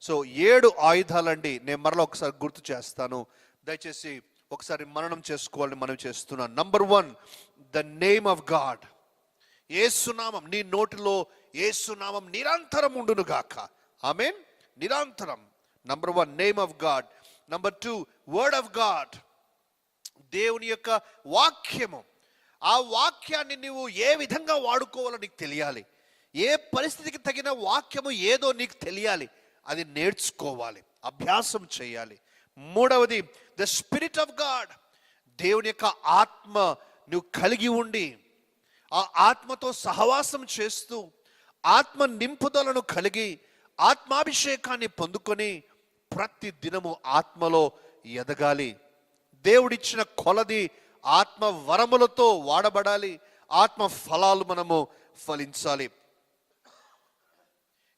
సో 7 ఆయుధాలండి. నేను మరలా ఒకసారి గుర్తు చేస్తాను, దయచేసి ఒకసారి మననం చేసుకోవాలని మనం చేస్తున్నాను. Number 1, the name of God. యేసునామం. నీ నోటిలో యేసునామం నిరంతరం ఉండును గాక. ఆమేన్. నిరంతరం. Number 1, name of God. Number 2, word of God. దేవుని యొక్క వాక్యము. ఆ వాక్యాన్ని నువ్వు ఏ విధంగా వాడుకోవాలో నీకు తెలియాలి. ఏ పరిస్థితికి తగిన వాక్యము ఏదో నీకు తెలియాలి. అది నేర్చుకోవాలి, అభ్యాసం చేయాలి. 3వది, ద స్పిరిట్ ఆఫ్ గాడ్. దేవుని యొక్క ఆత్మ నువ్వు కలిగి ఉండి ఆ ఆత్మతో సహవాసం చేస్తూ ఆత్మ నింపుదలను కలిగి ఆత్మాభిషేకాన్ని పొందుకొని ప్రతి దినము ఆత్మలో ఎదగాలి. దేవుడిచ్చిన కొలది ఆత్మ వరములతో వాడబడాలి. ఆత్మ ఫలాలు మనము ఫలించాలి.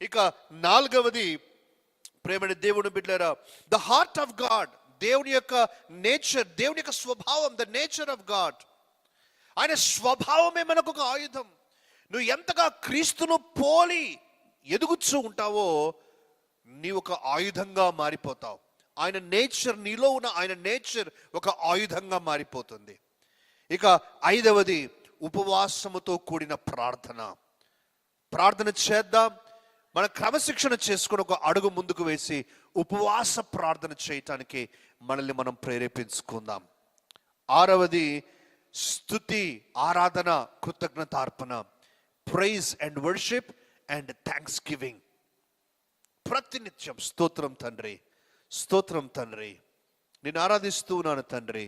ఇక 4వది, ప్రేమని దేవుని బిడ్డలారా, ద హార్ట్ ఆఫ్ గాడ్. దేవుని యొక్క నేచర్, దేవుని యొక్క స్వభావం, ద నేచర్ ఆఫ్ గాడ్. ఆయన స్వభావమే మనకు ఒక ఆయుధం. నువ్వు ఎంతగా క్రీస్తును పోలి ఎదుగుతూ ఉంటావో నీ ఒక ఆయుధంగా మారిపోతావు. ఆయన నేచర్, నీలో ఉన్న ఆయన నేచర్ ఒక ఆయుధంగా మారిపోతుంది. ఇక 5వది, ఉపవాసముతో కూడిన ప్రార్థన. ప్రార్థన చేద్దాం. మన క్రమశిక్షణ చేసుకుని ఒక అడుగు ముందుకు వేసి ఉపవాస ప్రార్థన చేయటానికి మనల్ని మనం ప్రేరేపించుకుందాం. 6వది, స్తుతి, ఆరాధన, కృతజ్ఞతార్పణ. Praise and worship and thanksgiving. ప్రతినిత్యం స్తోత్రం తండ్రి, స్తోత్రం తండ్రి, నేను ఆరాధిస్తూ ఉన్నాను తండ్రి.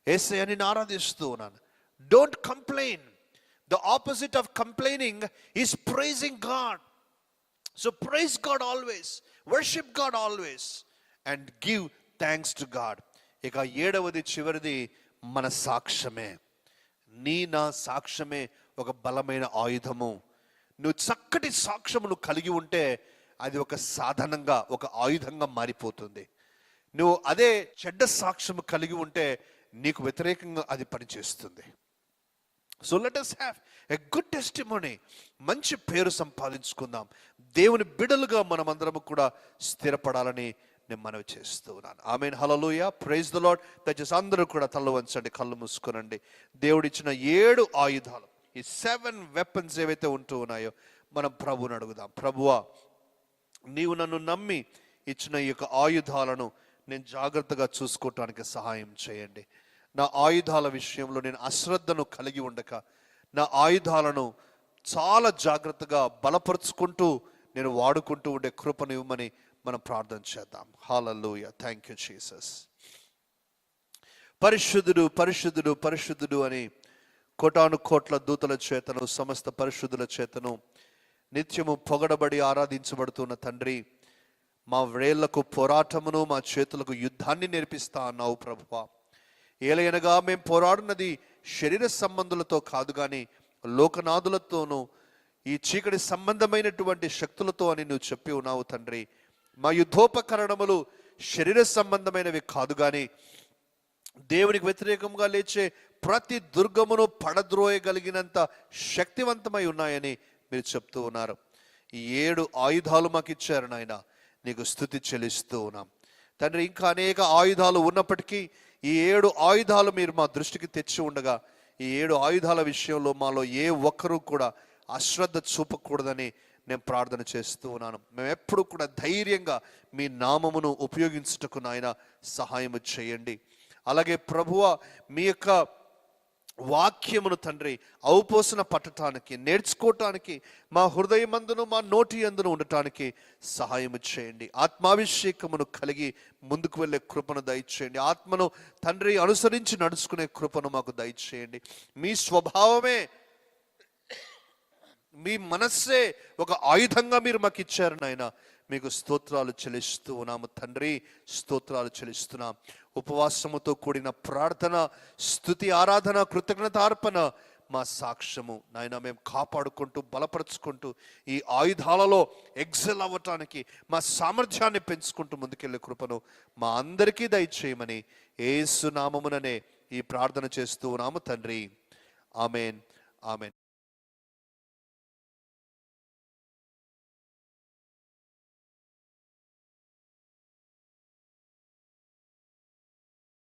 యేసయ్య నిన్ను ఆరాధిస్తూ ఉన్నాను. Don't complain. The opposite of complaining is praising God. So praise God always, worship God always and give thanks to God. ఇక 7వది, చివరిది, మన సాక్ష్యమే. నా సాక్ష్యమే ఒక బలమైన ఆయుధము. నువ్వు చక్కటి సాక్ష్యమును కలిగి ఉంటే అది ఒక సాధనంగా, ఒక ఆయుధంగా మారిపోతుంది. నువ్వు అదే చెడ్డ సాక్ష్యము కలిగి ఉంటే నీకు వ్యతిరేకంగా అది పనిచేస్తుంది. So let us have a good testimony. మంచి పేరు సంపాదించుకుందాం. దేవుని బిడ్డలుగా మనమందరం కూడా స్థిరపడాలని నేను మనవి చేస్తూ ఉన్నాను. Amen. Hallelujah. Praise the Lord. దయచేసి అందరూ కూడా తల వంచండి, కళ్ళు మూసుకోనండి. దేవుడిచ్చిన 7 ఆయుధాలు, ఈ 7 వెపన్స్ ఏవైతే ఉంటూ ఉన్నాయో మనం ప్రభువుని అడుగుదాం. ప్రభువా, నీవు నన్ను నమ్మి ఇచ్చిన ఈ యొక్క ఆయుధాలను నేను జాగ్రత్తగా చూసుకోవటానికి సహాయం చేయండి. నా ఆయుధాల విషయంలో నేను అశ్రద్ధను కలిగి ఉండక నా ఆయుధాలను చాలా జాగ్రత్తగా బలపరుచుకుంటూ నేను వాడుకుంటూ ఉండే కృపను ఇవ్వమని మనం ప్రార్థన చేద్దాం. హల్లెలూయా. Thank you Jesus. పరిశుద్ధుడు, పరిశుద్ధుడు, పరిశుద్ధుడు అని కోటాను కోట్ల దూతల చేతను, సమస్త పరిశుద్ధుల చేతను నిత్యము పొగడబడి ఆరాధించబడుతున్న తండ్రి, మా వ్రేళ్లకు పోరాటమును, మా చేతులకు యుద్ధాన్ని నేర్పిస్తా అన్నావు ప్రభువా. ఏలయనగా మేము పోరాడున్నది శరీర సంబంధులతో కాదు కానీ లోకనాథులతోనూ ఈ చీకటి సంబంధమైనటువంటి శక్తులతో అని నువ్వు చెప్పి ఉన్నావు తండ్రి. మా యుద్ధోపకరణములు శరీర సంబంధమైనవి కాదు కానీ దేవునికి వ్యతిరేకంగా లేచే ప్రతి దుర్గమును పడద్రోయగలిగినంత శక్తివంతమై ఉన్నాయని మీరు చెప్తూ ఉన్నారు. ఈ 7 ఆయుధాలు మాకు ఇచ్చారు నాయన, నీకు స్తుతి చెల్లిస్తూ ఉన్నాం తండ్రి. ఇంకా అనేక ఆయుధాలు ఉన్నప్పటికీ ఈ 7 ఆయుధాలు మీరు మా దృష్టికి తెచ్చి ఉండగా ఈ 7 ఆయుధాల విషయంలో మాలో ఏ ఒక్కరూ కూడా అశ్రద్ధ చూపకూడదని నేను ప్రార్థన చేస్తూ ఉన్నాను. మేము ఎప్పుడు కూడా ధైర్యంగా మీ నామమును ఉపయోగించుటకు నాయన సహాయము చేయండి. అలాగే ప్రభువా, మీ యొక్క వాక్యమును తండ్రి ఔపోసన పట్టడానికి, నేర్చుకోవటానికి, మా హృదయమందును మా నోటి యందును ఉండటానికి సహాయము చేయండి. ఆత్మాభిషేకమును కలిగి ముందుకు వెళ్ళే కృపను దయచేయండి. ఆత్మను తండ్రి అనుసరించి నడుచుకునే కృపను మాకు దయచేయండి. మీ స్వభావమే మీ మనస్సే ఒక ఆయుధంగా మీరు మాకు ఇచ్చారు నాయన. మీకు స్తోత్రాలు చెల్లిస్తూ ఉన్నాము తండ్రి, స్తోత్రాలు చెల్లిస్తున్నాం. ఉపవాసముతో కూడిన ప్రార్థన, స్తుతి, ఆరాధన, కృతజ్ఞతార్పణ మా సాక్ష్యము నాయన. మేము కాపాడుకుంటూ బలపరుచుకుంటూ ఈ ఆయుధాలలో ఎక్సెల్ అవ్వటానికి మా సామర్థ్యాన్ని పెంచుకుంటూ ముందుకెళ్ళే కృపను మా అందరికీ దయచేయమని యేసు నామముననే ఈ ప్రార్థన చేస్తూ ఉన్నాము తండ్రి. Amen, amen.